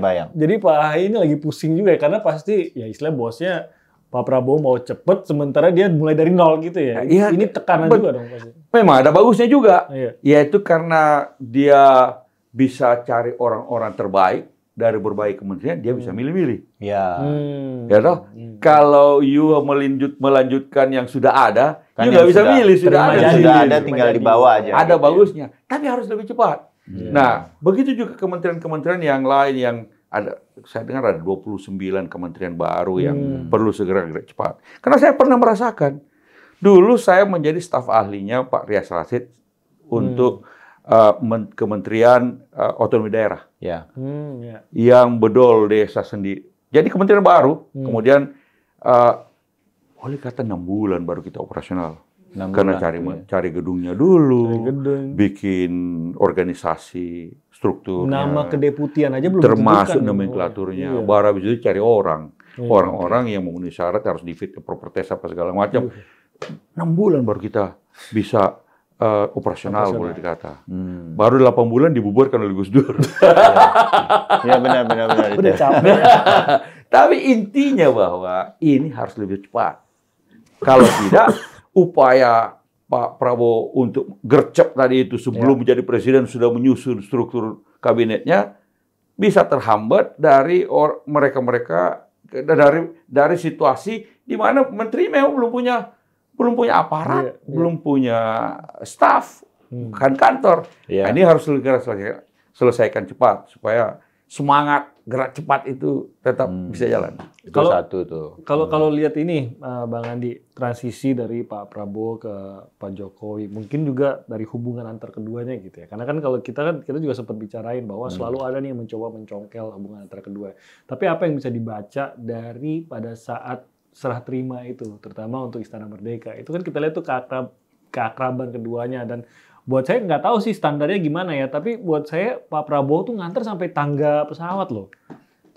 Pak AHY ini lagi pusing juga ya, karena pasti ya istilah bosnya Pak Prabowo mau cepet, sementara dia mulai dari nol gitu ya. Ini tekanan juga dong pasti. Memang ada bagusnya juga, yaitu karena dia bisa cari orang-orang terbaik dari berbagai kementerian, dia bisa milih-milih. Ya toh? Kalau you melanjutkan yang sudah ada, you nggak bisa milih, sudah ada, tinggal dibawa aja. Ada bagusnya, tapi harus lebih cepat. Nah, begitu juga kementerian-kementerian yang lain yang ada, saya dengar ada 29 kementerian baru yang perlu segera gerak cepat. Karena saya pernah merasakan, dulu saya menjadi staf ahlinya Pak Rias Rasid untuk Kementerian Otonomi Daerah, yang bedol desa sendiri. Jadi kementerian baru, kemudian oleh kata 6 bulan baru kita operasional. Karena cari gedungnya dulu, bikin organisasi, strukturnya. Nama kedeputian aja belum termasuk nomenklaturnya. Baru habis itu cari orang. Orang-orang yang memenuhi syarat harus di-fit ke proper test apa segala macam. 6 bulan baru kita bisa operasional boleh dikata. Baru 8 bulan dibubarkan oleh Gus Dur. Ya benar. Udah capek. Tapi intinya bahwa ini harus lebih cepat. Kalau tidak, upaya Pak Prabowo untuk gercep tadi itu sebelum menjadi presiden sudah menyusun struktur kabinetnya bisa terhambat dari mereka-mereka dari situasi di mana menteri memang belum punya aparat, belum punya staf, kan kantor. Nah, ini harus segera selesaikan cepat supaya semangat gerak cepat itu tetap bisa jalan. Itu satu tuh. Kalau lihat ini, Bang Andi, transisi dari Pak Prabowo ke Pak Jokowi, mungkin juga dari hubungan antar keduanya gitu ya. Karena kan kalau kita juga sempat bicarain bahwa selalu ada nih yang mencoba mencongkel hubungan antar kedua. Tapi apa yang bisa dibaca dari pada saat serah terima itu, terutama untuk Istana Merdeka, itu kan kita lihat tuh keakraban keduanya. Dan buat saya nggak tahu sih standarnya gimana ya, tapi buat saya Pak Prabowo tuh nganter sampai tangga pesawat loh.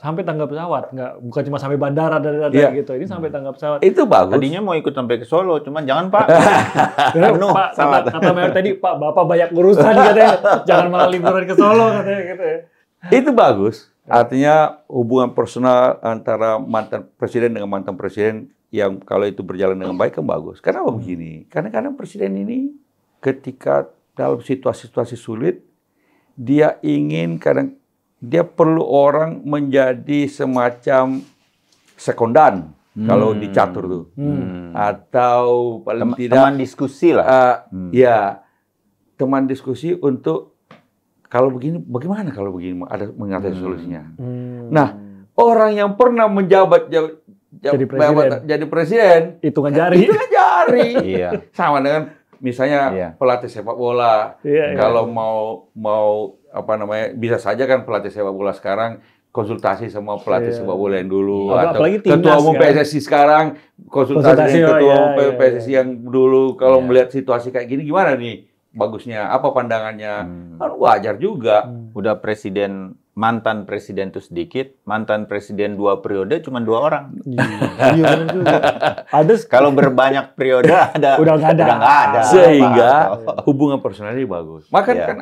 Sampai tangga pesawat, bukan cuma sampai bandara gitu. Ini sampai tangga pesawat. Itu bagus. Tadinya mau ikut sampai ke Solo, cuman jangan Pak. Penuh. Pak, kata Mayor tadi, Pak, Bapak banyak urusan katanya. Jangan malah liburan ke Solo katanya gitu ya. Itu bagus. Artinya hubungan personal antara mantan presiden dengan mantan presiden yang kalau itu berjalan dengan baik kan bagus. Kenapa begini? Kadang-kadang presiden ini ketika dalam situasi-situasi sulit, dia perlu orang menjadi semacam sekondan kalau dicatur tuh, atau paling tidak teman diskusi lah. Ya, teman diskusi untuk kalau begini, bagaimana kalau begini ada mengatasi solusinya. Nah, orang yang pernah menjabat jadi presiden, hitungan jari. Iya. Sama dengan misalnya pelatih sepak bola. Kalau mau bisa saja kan pelatih sepak bola sekarang konsultasi sama pelatih sepak bola yang dulu, atau ketua umum PSSI sekarang konsultasi dengan ketua umum PSSI yang dulu. Kalau melihat situasi kayak gini gimana nih bagusnya, apa pandangannya, kan wajar juga. Udah mantan presiden itu sedikit, mantan presiden 2 periode cuma 2 orang. Iya juga. Kalau berbanyak periode udah nggak ada. Sehingga hubungan personalnya bagus. Makanya kan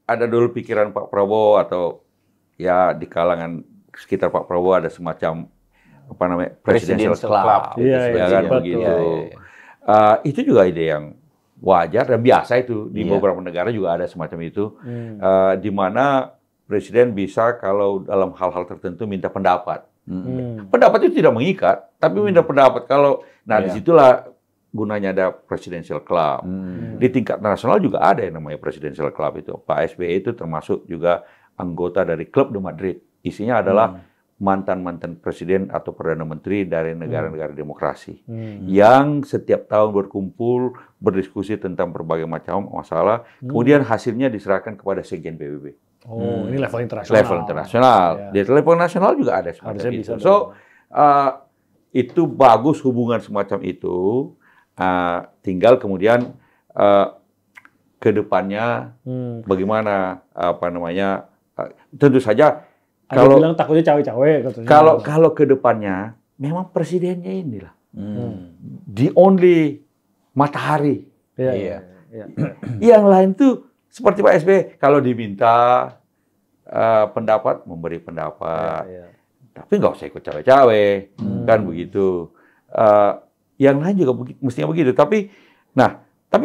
ada dulu pikiran Pak Prabowo atau ya di kalangan sekitar Pak Prabowo ada semacam presidential club. Iya, kan begitu. Itu juga ide yang wajar dan biasa itu di beberapa negara juga ada semacam itu, di mana presiden bisa kalau dalam hal-hal tertentu minta pendapat. Pendapat itu tidak mengikat, tapi minta pendapat. Disitulah gunanya ada presidential club. Di tingkat nasional juga ada yang namanya presidential club itu. Pak SBY itu termasuk juga anggota dari Club de Madrid. Isinya adalah mantan-mantan presiden atau perdana menteri dari negara-negara demokrasi yang setiap tahun berkumpul berdiskusi tentang berbagai macam masalah, kemudian hasilnya diserahkan kepada Sekjen PBB. Ini level internasional. Level internasional. Di level nasional juga ada semacam itu. Itu bagus hubungan semacam itu. Tinggal kemudian ke depannya bagaimana tentu saja. Kalau bilang takutnya cawe-cawe katanya. Kalau ke depannya memang presidennya inilah the only matahari. Iya. Yang lain tuh seperti Pak SBY kalau diminta pendapat memberi pendapat. Tapi nggak usah ikut cawe-cawe kan begitu. Yang lain juga mestinya begitu. Tapi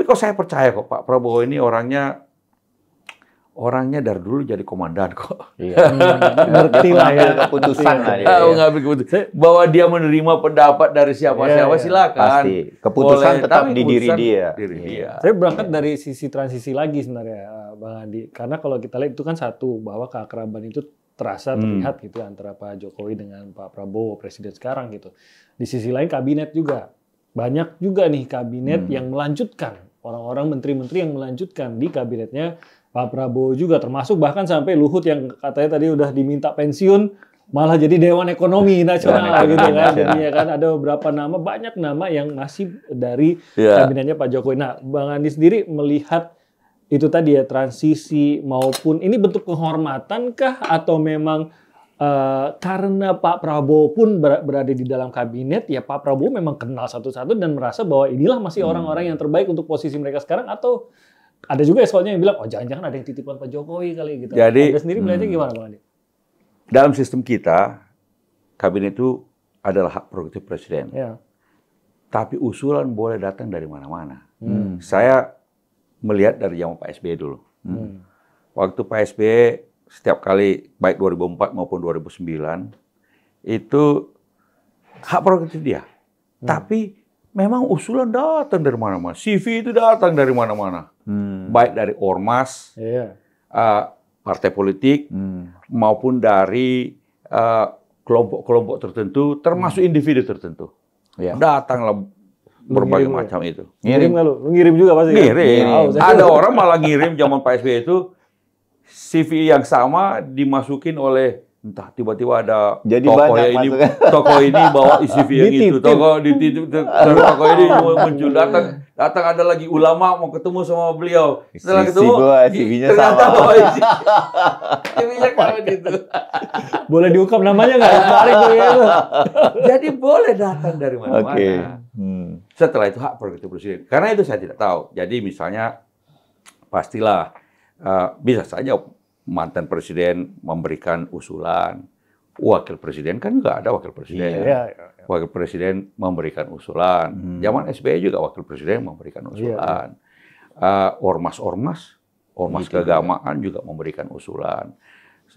kok saya percaya kok Pak Prabowo ini orangnya dari dulu jadi komandan kok. Ngerti lah ya keputusan lah. Ngambil keputusan. Bahwa dia menerima pendapat dari siapa-siapa silakan. Pasti. Keputusan tetap di diri dia. Saya berangkat dari sisi transisi lagi sebenarnya, Bang Andi. Karena kalau kita lihat itu kan satu, bahwa keakraban itu terlihat gitu antara Pak Jokowi dengan Pak Prabowo, presiden sekarang gitu. Di sisi lain kabinet juga. Banyak juga nih kabinet yang melanjutkan. Orang-orang menteri-menteri yang melanjutkan di kabinetnya Pak Prabowo juga, termasuk bahkan sampai Luhut yang katanya tadi udah diminta pensiun, Malah jadi Dewan Ekonomi Nasional gitu kan. Jadinya kan ada beberapa nama, banyak nama yang masih dari kabinetnya Pak Jokowi. Nah, Bang Andi sendiri melihat itu tadi ya, transisi maupun ini bentuk penghormatan kah atau memang karena Pak Prabowo pun berada di dalam kabinet, ya Pak Prabowo memang kenal satu-satu dan merasa bahwa inilah masih orang-orang yang terbaik untuk posisi mereka sekarang, atau ada juga soalnya yang bilang, oh jangan-jangan ada yang titipan Pak Jokowi kali gitu. Jadi, Anda sendiri melihatnya gimana Bang Andi? Dalam sistem kita, kabinet itu adalah hak prerogatif presiden. Ya. Tapi usulan boleh datang dari mana-mana. Saya melihat dari zaman Pak SBY dulu. Waktu Pak SBY, setiap kali, baik 2004 maupun 2009, itu hak prerogatif dia. Tapi memang usulan datang dari mana-mana. CV itu datang dari mana-mana. Baik dari ormas, partai politik, maupun dari kelompok-kelompok tertentu, termasuk individu tertentu. Datanglah berbagai macam itu. Ngirim nggak lu? Lu ngirim juga pasti? Ngirim. Ada orang malah ngirim zaman Pak SBY itu, CV yang sama dimasukin oleh entah tiba-tiba ada tokoh ini bawa CV yang itu, tokoh ini muncul, datang ada lagi ulama mau ketemu sama beliau, setelah ketemu CV-nya ternyata sama. CV-nya kayak gitu. Boleh diungkap namanya nggak? Jadi boleh datang dari mana-mana. Setelah itu hak prerogatif presiden. Karena itu saya tidak tahu. Jadi misalnya pastilah bisa saja mantan presiden memberikan usulan, wakil presiden kan juga ada wakil presiden. Wakil presiden memberikan usulan. Zaman SBY juga wakil presiden memberikan usulan. Ormas keagamaan juga memberikan usulan.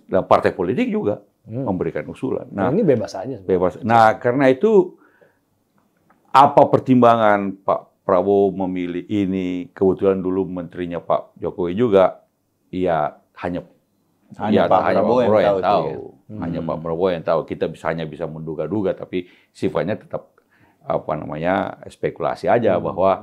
Dan partai politik juga memberikan usulan. Nah, ini bebas aja. Bebas. Nah, karena itu apa pertimbangan Pak Prabowo memilih ini? Kebetulan dulu menterinya Pak Jokowi juga, ya hanya Pak Prabowo yang tahu. Hanya Pak Prabowo yang tahu. Kita hanya bisa menduga-duga, tapi sifatnya tetap spekulasi aja bahwa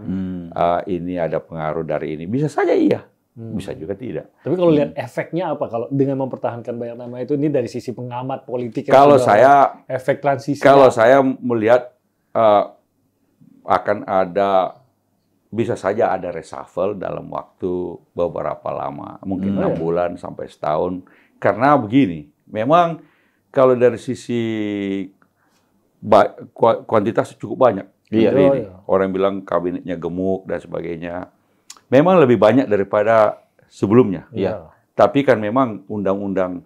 ini ada pengaruh dari ini. Bisa saja iya, bisa juga tidak. Tapi kalau lihat efeknya apa kalau dengan mempertahankan banyak nama itu, ini dari sisi pengamat politik? Kalau saya efek transisi. Kalau saya melihat akan ada, bisa saja ada reshuffle dalam waktu beberapa lama, mungkin 6 bulan sampai setahun. Karena begini, memang kalau dari sisi kuantitas cukup banyak. Orang bilang kabinetnya gemuk dan sebagainya. Memang lebih banyak daripada sebelumnya. Tapi kan memang undang-undang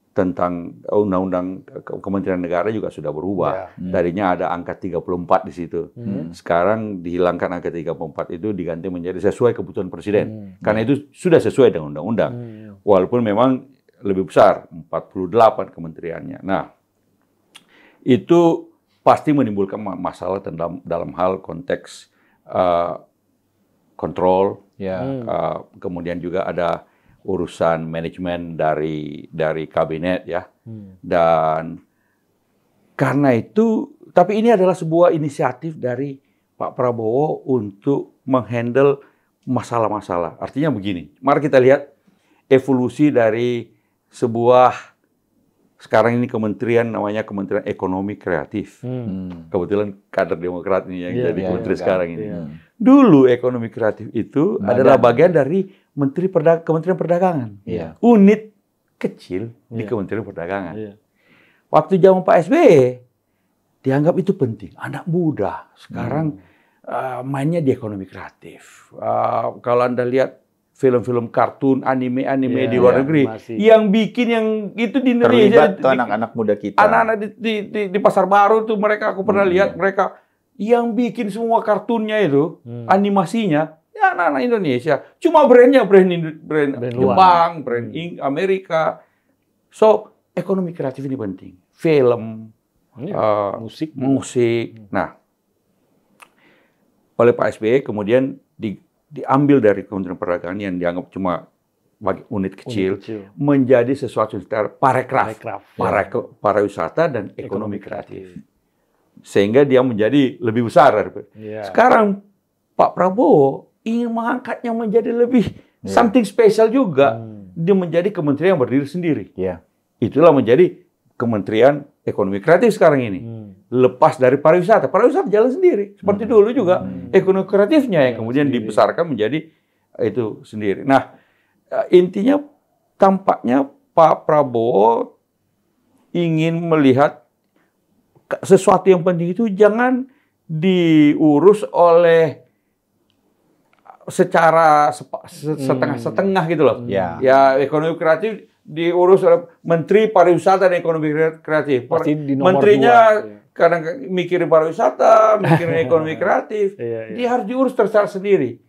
tentang undang-undang Kementerian Negara juga sudah berubah. Darinya ada angka 34 di situ. Sekarang dihilangkan angka 34 itu, diganti menjadi sesuai kebutuhan presiden. Karena itu sudah sesuai dengan undang-undang. Walaupun memang lebih besar, 48 kementeriannya. Nah, itu pasti menimbulkan masalah dalam hal konteks kontrol. Kemudian juga ada urusan manajemen dari kabinet ya. Dan karena itu, tapi ini adalah sebuah inisiatif dari Pak Prabowo untuk menghandle masalah-masalah. Artinya begini, mari kita lihat evolusi dari sebuah, sekarang ini kementerian namanya Kementerian Ekonomi Kreatif. Kebetulan kader Demokrat ini yang jadi menteri sekarang ini. Dulu ekonomi kreatif itu adalah bagian dari Kementerian Perdagangan. Unit kecil di Kementerian Perdagangan. Waktu zaman Pak SBY, dianggap itu penting. Anak muda sekarang mainnya di ekonomi kreatif. Kalau Anda lihat film-film kartun, anime di luar negeri, yang bikin yang itu di Indonesia. Terlibat tuh anak-anak muda kita. Anak-anak di Pasar Baru tuh mereka, aku pernah lihat mereka yang bikin semua kartunnya itu, animasinya, ya anak-anak Indonesia. Cuma brandnya brand Jepang, brand Amerika. So, ekonomi kreatif ini penting. Film, musik. Nah, oleh Pak SBY kemudian diambil dari Kementerian Perdagangan yang dianggap cuma bagi unit kecil, menjadi sesuatu yang pariwisata dan ekonomi kreatif. Sehingga dia menjadi lebih besar. Sekarang Pak Prabowo ingin mengangkatnya menjadi lebih something special juga. Dia menjadi kementerian yang berdiri sendiri. Itulah menjadi Kementerian Ekonomi Kreatif sekarang ini. Lepas dari pariwisata. Pariwisata jalan sendiri. Seperti dulu juga ekonomi kreatifnya yang kemudian dibesarkan menjadi itu sendiri. Nah, intinya tampaknya Pak Prabowo ingin melihat sesuatu yang penting itu jangan diurus oleh secara setengah-setengah gitu loh. Ya, ekonomi kreatif diurus oleh Menteri Pariwisata dan Ekonomi Kreatif. Menterinya kadang mikirin pariwisata, mikirin ekonomi kreatif. Dia harus diurus secara sendiri.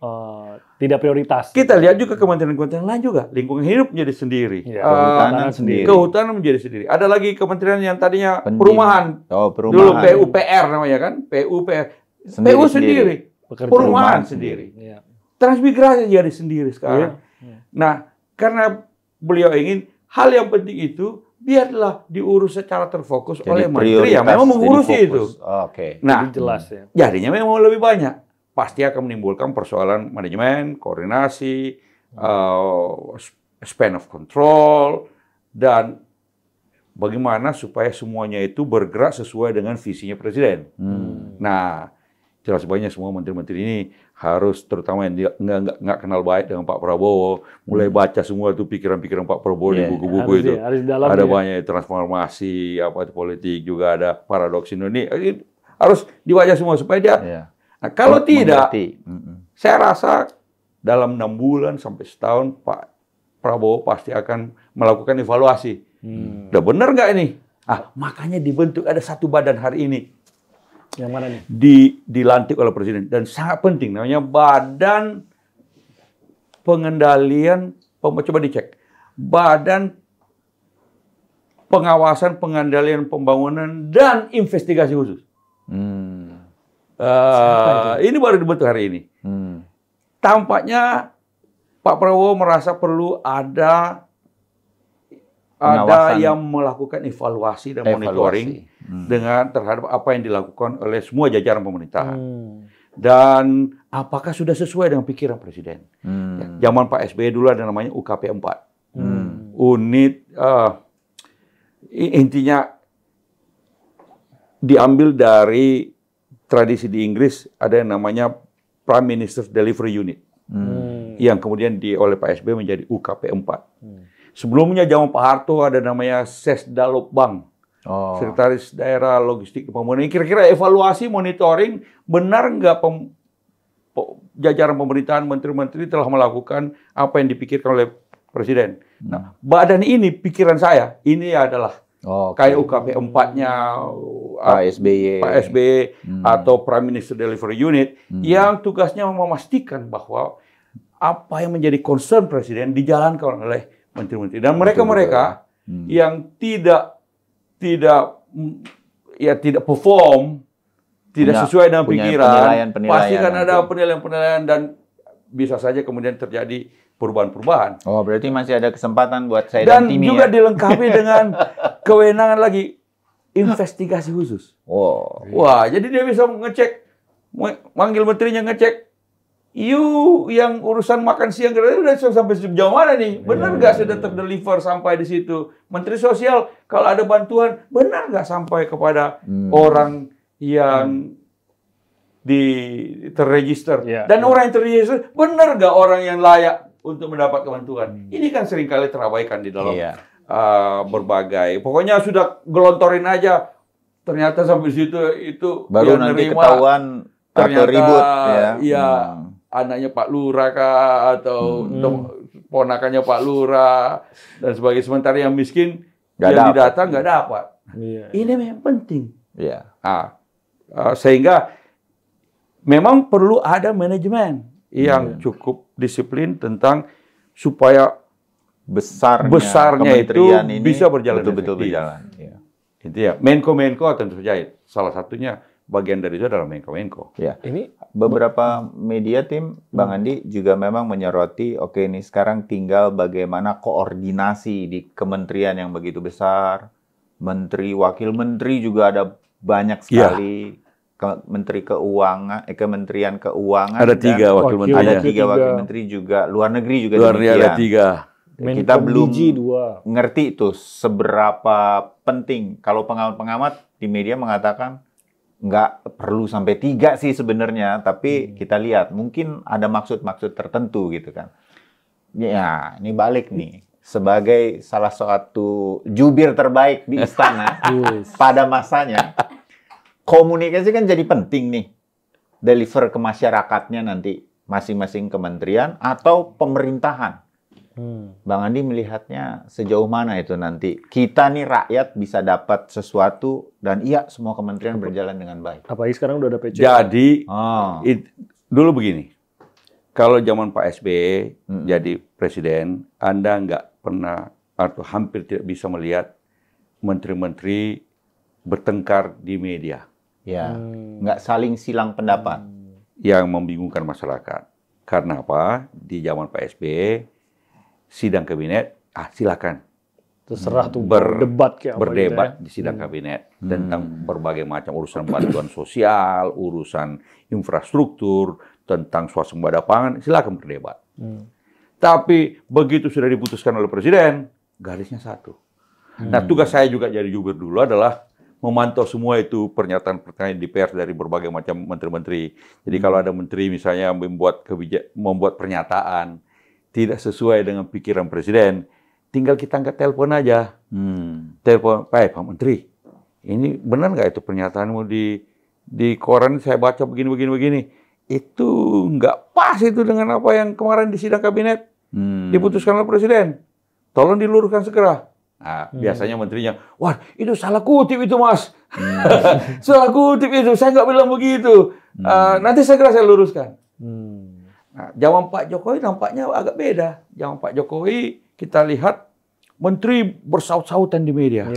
Tidak prioritas. Kita lihat juga kementerian-kementerian lain juga. Lingkungan hidup menjadi sendiri. Kehutanan sendiri. Kehutanan menjadi sendiri. Ada lagi kementerian yang tadinya perumahan. Perumahan. Dulu PUPR namanya kan. PUPR. PU sendiri. Perumahan sendiri. Transmigrasi jadi sendiri sekarang. Nah, karena beliau ingin hal yang penting itu biarlah diurus secara terfokus oleh menteri yang memang mengurusi itu. Nah, jelas ya. Jadinya memang lebih banyak. Pasti akan menimbulkan persoalan manajemen, koordinasi, span of control, dan bagaimana supaya semuanya itu bergerak sesuai dengan visinya presiden. Nah, jelas banyak semua menteri-menteri ini harus, terutama yang nggak kenal baik dengan Pak Prabowo, mulai baca semua itu pikiran-pikiran Pak Prabowo di buku-buku itu. Ada banyak transformasi, apa itu politik, juga ada paradoks Indonesia. Harus dibaca semua supaya dia. Nah, kalau tidak, saya rasa dalam 6 bulan sampai setahun Pak Prabowo pasti akan melakukan evaluasi. Udah benar nggak ini? Makanya dibentuk ada satu badan hari ini. Yang mana nih? Dilantik oleh presiden dan sangat penting, namanya Badan Pengendalian, coba dicek, Badan Pengawasan Pengendalian Pembangunan dan Investigasi Khusus. Ini baru dibentuk hari ini. Tampaknya Pak Prabowo merasa perlu ada yang melakukan evaluasi dan monitoring dengan terhadap apa yang dilakukan oleh semua jajaran pemerintahan. Dan apakah sudah sesuai dengan pikiran presiden. Zaman Pak SBY dulu ada namanya UKP 4. Unit, intinya diambil dari tradisi di Inggris, ada yang namanya Prime Minister's Delivery Unit. Yang kemudian oleh Pak SBY menjadi UKP 4. Sebelumnya zaman Pak Harto ada namanya Sesdalobang, Sekretaris Daerah Logistik Pembangunan. Kira-kira evaluasi, monitoring, benar nggak jajaran pemerintahan, menteri-menteri telah melakukan apa yang dipikirkan oleh Presiden. Nah, badan ini pikiran saya, ini adalah kayak UKP 4-nya Pak SBY atau Prime Minister Delivery Unit yang tugasnya memastikan bahwa apa yang menjadi concern Presiden dijalankan oleh menteri-menteri, dan mereka yang tidak perform, tidak sesuai dengan pikiran, pasti kan ada penilaian-penilaian dan bisa saja kemudian terjadi perubahan-perubahan. Berarti masih ada kesempatan buat saya dan timnya. Dan juga dilengkapi dengan kewenangan lagi investigasi khusus. Wah, jadi dia bisa ngecek, manggil menterinya ngecek. Yang urusan makan siang udah sampai sejauh mana nih? Benar nggak sudah terdeliver sampai di situ? Menteri Sosial kalau ada bantuan benar nggak sampai kepada orang yang terregister? Dan orang yang terregister benar nggak orang yang layak untuk mendapat bantuan? Ini kan seringkali terabaikan di dalam berbagai. Pokoknya sudah gelontorin aja. Ternyata sampai situ itu baru nanti ketahuan atau ribut anaknya Pak Lurah kah, atau ponakannya Pak Lurah dan sebagainya, sementara yang miskin yang didata nggak dapat. Ini memang penting. Sehingga memang perlu ada manajemen yang cukup disiplin tentang supaya besarnya itu bisa berjalan betul-betul berjalan. Itu ya, Menko tentu saja salah satunya. Bagian dari itu adalah Menko. Ini beberapa media tim Bang Andi juga memang menyoroti, ini sekarang tinggal bagaimana koordinasi di kementerian yang begitu besar, menteri, wakil menteri juga ada banyak sekali, Menteri Keuangan, Kementerian Keuangan ada 3 wakil menteri, ada 3 wakil menteri juga, luar negeri juga ada 3. kita belum ngerti itu seberapa penting. Kalau pengamat-pengamat di media mengatakan nggak perlu sampai 3 sih sebenarnya, tapi kita lihat mungkin ada maksud-maksud tertentu gitu kan. Ya, ini balik nih. Sebagai salah satu jubir terbaik di istana pada masanya, komunikasi kan jadi penting nih. Deliver ke masyarakatnya nanti masing-masing kementerian atau pemerintahan. Bang Andi melihatnya sejauh mana itu nanti kita nih rakyat bisa dapat sesuatu dan iya semua kementerian berjalan dengan baik. Apalagi sekarang udah ada PC. Jadi dulu begini, kalau zaman Pak SBY jadi presiden, Anda nggak pernah atau hampir tidak bisa melihat menteri-menteri bertengkar di media. Ya, nggak saling silang pendapat. Yang membingungkan masyarakat. Karena apa? Di zaman Pak SBY sidang kabinet, silakan. Terserah tuh berdebat berdebat di sidang kabinet tentang berbagai macam urusan bantuan sosial, urusan infrastruktur, tentang swasembada pangan, silakan berdebat. Tapi begitu sudah diputuskan oleh presiden, garisnya satu. Nah, tugas saya juga jadi jubir dulu adalah memantau semua itu pernyataan-pernyataan di pers dari berbagai macam menteri-menteri. Jadi kalau ada menteri misalnya membuat pernyataan tidak sesuai dengan pikiran presiden, tinggal kita angkat telepon aja. Telepon, Pak Menteri, ini benar nggak itu pernyataanmu di koran saya baca begini. Itu nggak pas itu dengan apa yang kemarin di sidang kabinet diputuskan oleh presiden. Tolong diluruskan segera. Nah, biasanya menterinya, wah itu salah kutip itu mas. Salah kutip itu, saya nggak bilang begitu. Nanti segera saya luruskan. Nah, zaman Pak Jokowi nampaknya agak beda. Zaman Pak Jokowi kita lihat menteri bersaut-sautan di media.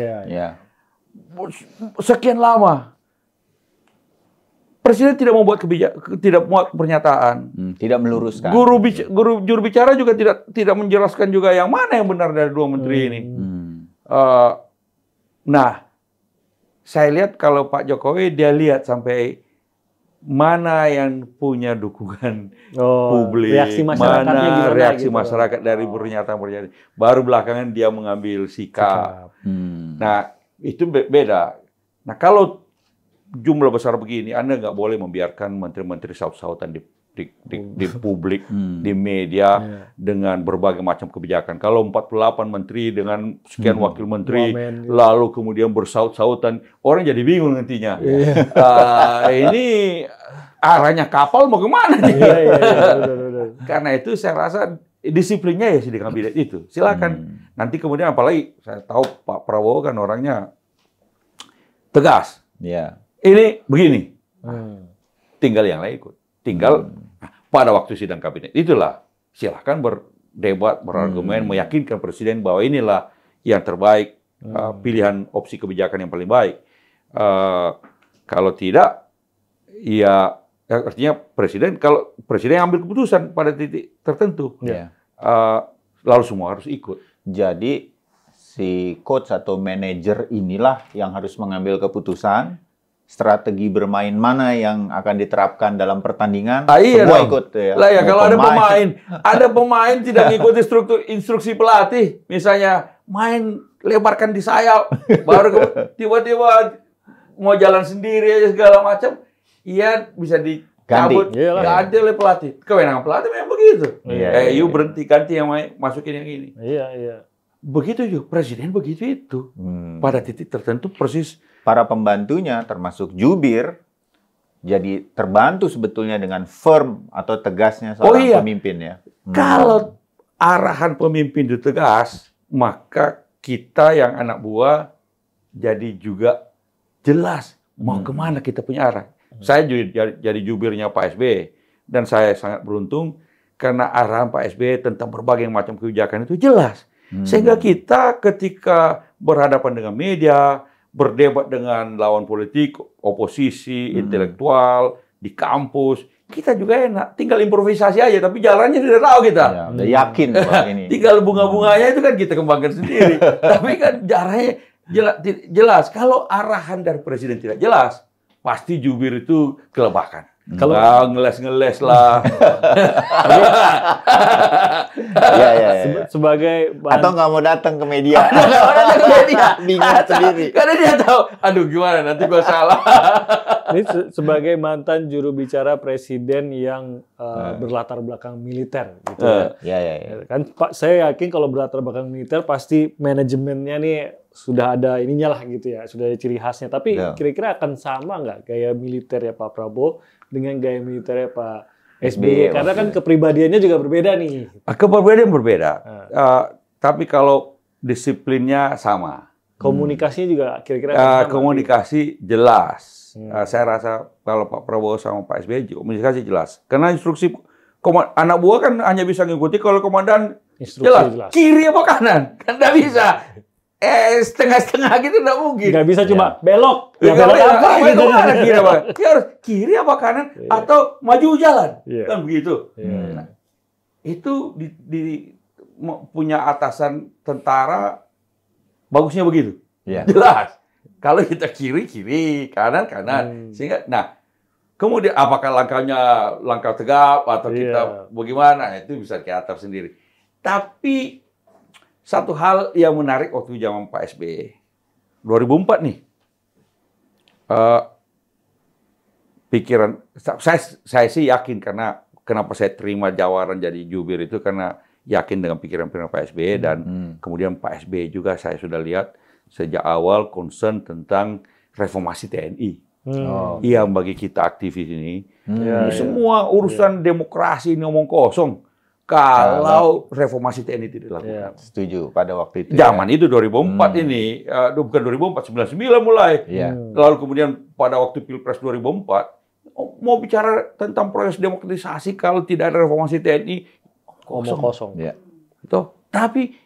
Sekian lama presiden tidak membuat tidak membuat pernyataan, tidak meluruskan. Juru bicara juga tidak menjelaskan juga yang mana yang benar dari dua menteri ini. Nah, saya lihat kalau Pak Jokowi dia lihat sampai mana yang punya dukungan publik, mana reaksi masyarakat dari pernyataan. Baru belakangan dia mengambil sikap. Nah, itu beda. Nah, kalau jumlah besar begini, Anda nggak boleh membiarkan menteri-menteri saut-sautan di publik, di media, dengan berbagai macam kebijakan. Kalau 48 menteri dengan sekian wakil menteri, lalu kemudian bersaut-sautan, orang jadi bingung nantinya. Ini arahnya kapal mau kemana nih? Karena itu saya rasa disiplinnya ya sidang kabinet itu. Silakan. Nanti kemudian apalagi saya tahu Pak Prabowo kan orangnya tegas. Ini begini. Tinggal yang lain ikut. Tinggal pada waktu sidang kabinet itulah silakan berdebat, berargumen, meyakinkan presiden bahwa inilah yang terbaik, pilihan opsi kebijakan yang paling baik. Kalau tidak, ya artinya kalau presiden ambil keputusan pada titik tertentu, lalu semua harus ikut. Jadi si coach atau manajer inilah yang harus mengambil keputusan. Strategi bermain mana yang akan diterapkan dalam pertandingan, semua ikut ya. Lah ya, kalau ada pemain tidak mengikuti instruksi pelatih, misalnya main lebarkan di sayap, baru tiba-tiba mau jalan sendiri aja segala macam, iya bisa dicabut, ganti oleh pelatih. Kewenangan pelatih memang begitu. You berhenti, ganti yang masukin yang ini. Begitu juga presiden begitu itu. Pada titik tertentu persis. Para pembantunya termasuk jubir jadi terbantu sebetulnya dengan firm atau tegasnya seorang pemimpin ya. Kalau arahan pemimpin itu tegas, maka kita yang anak buah jadi juga jelas mau kemana kita punya arah. Saya jadi jubirnya Pak SBY dan saya sangat beruntung karena arahan Pak SBY tentang berbagai macam kebijakan itu jelas. Sehingga kita ketika berhadapan dengan media, berdebat dengan lawan politik, oposisi, intelektual, di kampus, kita juga enak. Tinggal improvisasi aja, tapi jalannya tidak tahu kita. Udah yakin ini. Tinggal bunga-bunganya itu kan kita kembangkan sendiri. Tapi kan jalannya jelas. Kalau arahan dari presiden tidak jelas, pasti jubir itu kelebakan. Kalau ngeles lah. Sebagai atau nggak mau datang ke media. Bingung sendiri. Karena dia tahu, aduh gimana nanti gua salah. Ini sebagai mantan juru bicara presiden yang berlatar belakang militer gitu ya. Kan Pak, saya yakin kalau berlatar belakang militer pasti manajemennya nih sudah ada ininya lah gitu ya, sudah ada ciri khasnya. Tapi kira-kira akan sama nggak gaya militer ya Pak Prabowo dengan gaya militernya Pak SBY? Karena kan kepribadiannya juga berbeda nih. Kepribadian berbeda. Tapi kalau disiplinnya sama. Komunikasinya juga kira-kira sama. Komunikasi jelas. Saya rasa kalau Pak Prabowo sama Pak SBY komunikasi jelas. Karena instruksi anak buah kan hanya bisa ngikuti kalau komandan jelas. Kiri apa kanan? Kan nggak bisa. Setengah-setengah gitu nggak mungkin. Nggak bisa cuma belok. Ya belok apa gitu. Kiri apa? Ya harus kiri apa kanan atau maju jalan. Kan begitu. Nah, itu punya atasan tentara bagusnya begitu. Jelas. Kalau kita kiri, kanan. Sehingga, nah, kemudian apakah langkah tegap atau kita bagaimana, itu bisa kita atur sendiri. Tapi satu hal yang menarik waktu zaman Pak SBY, 2004 nih, pikiran saya sih yakin karena kenapa saya terima tawaran jadi jubir itu karena yakin dengan pikiran Pak SBY dan kemudian Pak SBY juga saya sudah lihat sejak awal concern tentang reformasi TNI. Yang bagi kita aktivis ini, semua urusan demokrasi ini omong kosong. Kalau reformasi TNI tidak dilakukan. Setuju pada waktu itu. Zaman itu 2004 ini, bukan 2004, 99 mulai. Lalu kemudian pada waktu Pilpres 2004, mau bicara tentang proses demokratisasi kalau tidak ada reformasi TNI, kosong. Tapi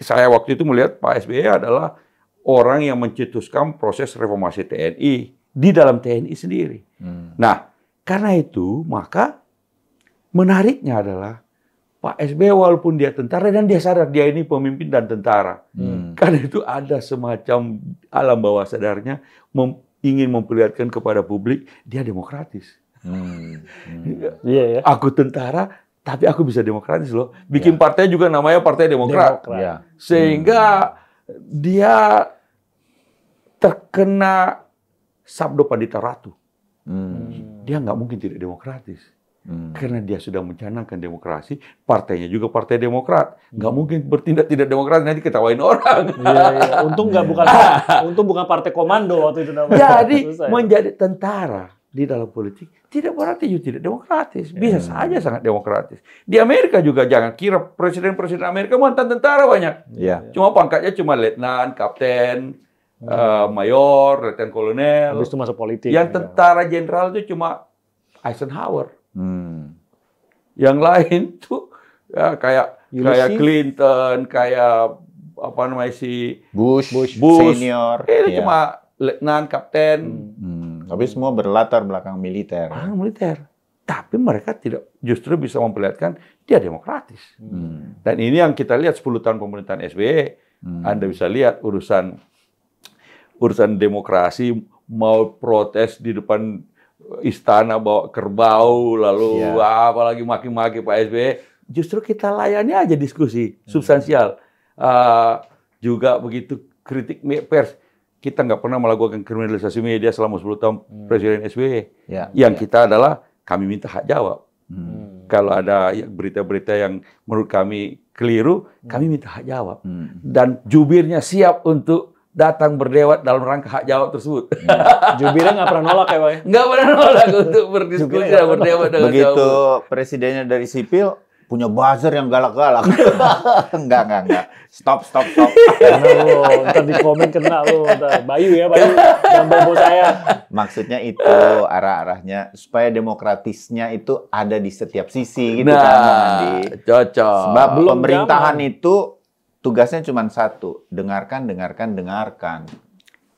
saya waktu itu melihat Pak SBY adalah orang yang mencetuskan proses reformasi TNI di dalam TNI sendiri. Nah, karena itu maka menariknya adalah Pak SBY walaupun dia tentara dan dia sadar dia ini pemimpin dan tentara. Karena itu ada semacam alam bawah sadarnya ingin memperlihatkan kepada publik dia demokratis. Aku tentara tapi aku bisa demokratis loh. Bikin partai juga namanya Partai Demokrat. Sehingga dia terkena sabdo Pandita Ratu. Dia nggak mungkin tidak demokratis. Karena dia sudah mencanangkan demokrasi, partainya juga Partai Demokrat. Nggak mungkin bertindak tidak demokratis, nanti ketawain orang. Untung bukan partai komando waktu itu namanya. Jadi menjadi tentara di dalam politik tidak berarti juga tidak demokratis. Bisa saja sangat demokratis. Di Amerika juga jangan kira presiden-presiden Amerika mantan tentara banyak. Cuma pangkatnya cuma letnan, kapten, mayor, letnan kolonel. Habis itu masuk politik. Yang tentara jenderal itu cuma Eisenhower. Yang lain tuh ya, kayak Clinton, kayak apa namanya si Bush senior. Itu cuma letnan, kapten. Tapi semua berlatar belakang militer. Militer. Tapi mereka tidak justru bisa memperlihatkan dia demokratis. Dan ini yang kita lihat 10 tahun pemerintahan SBY. Anda bisa lihat urusan demokrasi, mau protes di depan istana bawa kerbau, lalu apalagi maki-maki Pak SBY. Justru kita layani aja diskusi substansial. Juga begitu kritik pers. Kita nggak pernah melakukan kriminalisasi media selama 10 tahun Presiden SBY. Yang kita adalah kami minta hak jawab. Kalau ada berita-berita yang menurut kami keliru, kami minta hak jawab. Dan jubirnya siap untuk datang berdewat dalam rangka hak jawab tersebut. Jubirnya nggak pernah nolak ya, Pak? Nggak pernah nolak untuk berdiskusi dan berdewat dengan begitu presidennya dari sipil, punya buzzer yang galak-galak. Enggak. Stop. Ntar di komen kena lu. Bayu, jangan bobo saya. Maksudnya itu arah-arahnya supaya demokratisnya itu ada di setiap sisi gitu kan, Andi. Cocok. Sebab pemerintahan itu tugasnya cuma satu, dengarkan.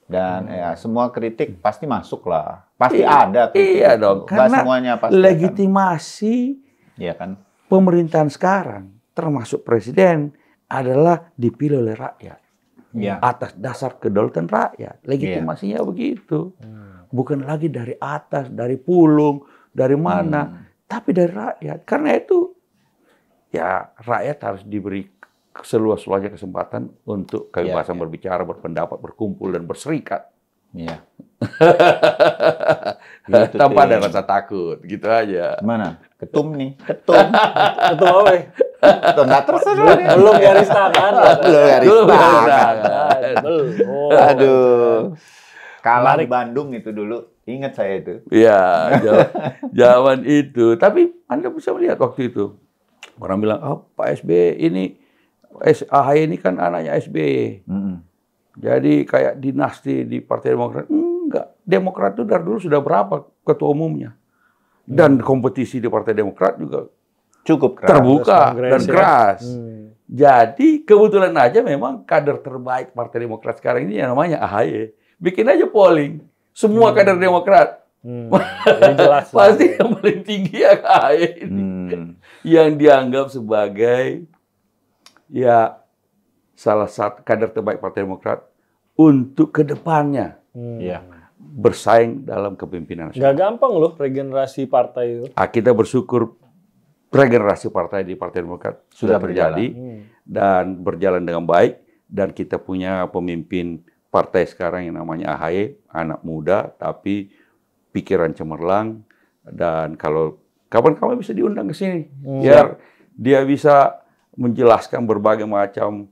Dan semua kritik pasti masuk lah. Pasti ada kritik. Iya dong. Karena semuanya pasti legitimasi kan pemerintahan sekarang, termasuk presiden, adalah dipilih oleh rakyat. Atas dasar kedaulatan rakyat. Legitimasinya begitu. Bukan lagi dari atas, dari pulung, dari mana, tapi dari rakyat. Karena itu ya rakyat harus diberi seluas-luasnya kesempatan untuk kebebasan berbicara, berpendapat, berkumpul dan berserikat. Iya. Gitu, tanpa ada rasa takut, gitu aja. Mana? Ketum nih, ketum. Ketum apa? Nggak terserah. Belum garis tangan. Belum garis tangan. Belum. Aduh. Kalah di Bandung itu dulu. Ingat saya itu. Iya, zaman itu. Tapi Anda bisa melihat waktu itu. Orang bilang, oh, Pak SBY ini, AHY ini kan anaknya SBY. Jadi kayak dinasti di Partai Demokrat. Enggak. Demokrat itu dari dulu sudah berapa ketua umumnya. Dan kompetisi di Partai Demokrat juga cukup keras. Terbuka dan keras. Jadi kebetulan aja memang kader terbaik Partai Demokrat sekarang ini yang namanya AHY. Bikin aja polling. Semua kader Demokrat. Jelas pasti yang paling tinggi ya AHY ini. Yang dianggap sebagai ya salah satu kader terbaik Partai Demokrat untuk kedepannya bersaing dalam kepemimpinan nasional. Nggak gampang loh regenerasi partai itu. Kita bersyukur regenerasi partai di Partai Demokrat sudah terjadi dan berjalan dengan baik, dan kita punya pemimpin partai sekarang yang namanya AHY, anak muda tapi pikiran cemerlang, dan kalau kapan-kapan bisa diundang ke sini biar dia bisa menjelaskan berbagai macam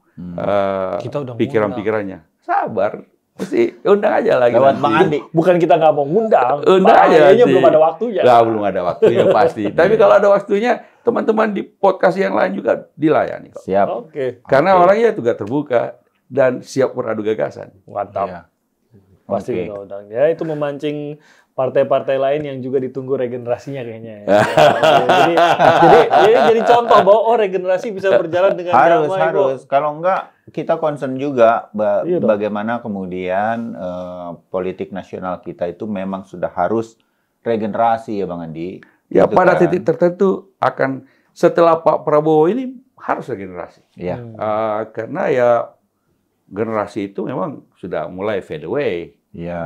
pikiran-pikirannya. Sabar, mesti undang aja lagi. Lewat Bang Andi. Bukan kita nggak mau ngundang. Undang aja. Kayaknya belum ada waktunya. Nggak, belum ada waktunya pasti. Tapi kalau ada waktunya, teman-teman di podcast yang lain juga dilayani kok. Siap. Karena orangnya juga terbuka dan siap beradu gagasan. Mantap. Ya. Pasti kita undang. Ya, itu memancing partai-partai lain yang juga ditunggu regenerasinya kayaknya. Ya. jadi contoh bahwa regenerasi bisa berjalan dengan damai. Harus. Kalau enggak, kita concern juga bagaimana kemudian politik nasional kita itu memang sudah harus regenerasi ya Bang Andi. Ya gitu pada titik tertentu akan setelah Pak Prabowo ini harus regenerasi. Iya. Karena ya generasi itu memang sudah mulai fade away.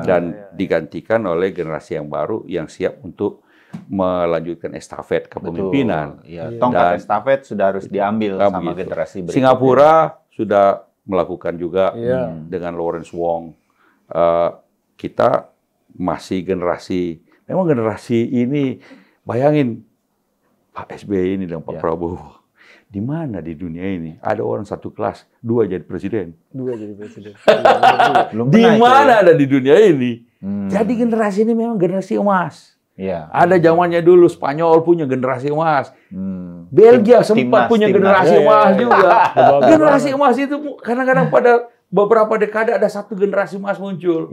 Dan digantikan oleh generasi yang baru yang siap untuk melanjutkan estafet kepemimpinan. Tongkat estafet sudah harus diambil sama generasi berikutnya. Singapura sudah melakukan juga dengan Lawrence Wong. Kita masih memang generasi ini, bayangin Pak SBY ini dan Pak Prabowo. Di mana di dunia ini ada orang satu kelas, dua jadi presiden. Di mana ada di dunia ini? Jadi generasi ini memang generasi emas. Ada zamannya dulu Spanyol punya generasi emas. Belgia sempat punya generasi emas juga. Generasi emas itu kadang-kadang pada beberapa dekade ada satu generasi emas muncul.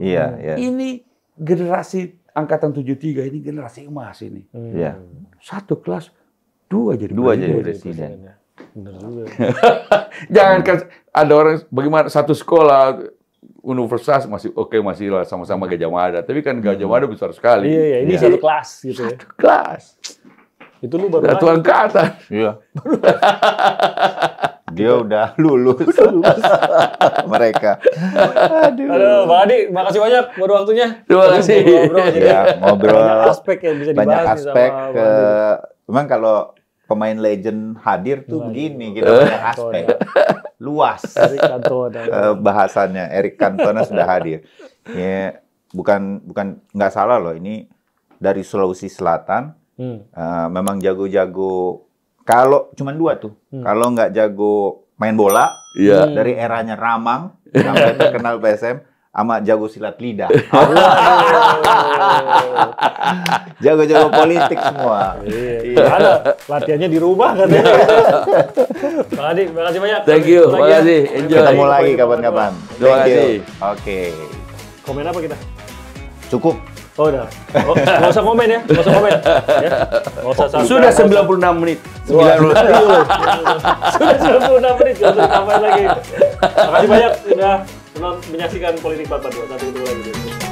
Ini generasi angkatan 73 ini generasi emas ini. Satu kelas, dua jadi presiden. Benar juga. Jangan kan ada orang bagaimana satu sekolah universitas masih masih lah sama-sama Gajah Mada, tapi kan Gajah Mada besar sekali. Iya, ini satu kelas gitu ya. Satu kelas. Itu lu baru satu angkatan. Iya. Dia udah lulus. Mereka. Aduh, Bang Adi, makasih banyak buat waktunya. Terima kasih. Ngobrol. Banyak aspek yang bisa dibahas. Banyak aspek. Memang kalau pemain legend hadir tuh begini, kita banyak aspek. Luas. Eric Cantona. Bahasannya Eric Cantona sudah hadir. Ya, bukan nggak salah loh, ini dari Sulawesi Selatan. Memang jago-jago. Kalau cuma dua tuh. Kalau nggak jago main bola, dari eranya Ramang sampai terkenal PSM, sama jago silat lidah. Jago-jago politik semua. Ada latihannya di rumah kan ya. Bang Adi, makasih banyak. Thank you, makasih. Enjoy. Ketemu lagi kapan-kapan. Terima kasih. Oke. Komen apa kita? Cukup. Oh, udah. Nggak usah komen ya. Nggak usah komen. Ya. Sudah 96 menit. 96. Sudah 96 menit. Nggak usah tambahin lagi. Makasih banyak sudah menyaksikan Politik 442. Sampai ketemu lagi.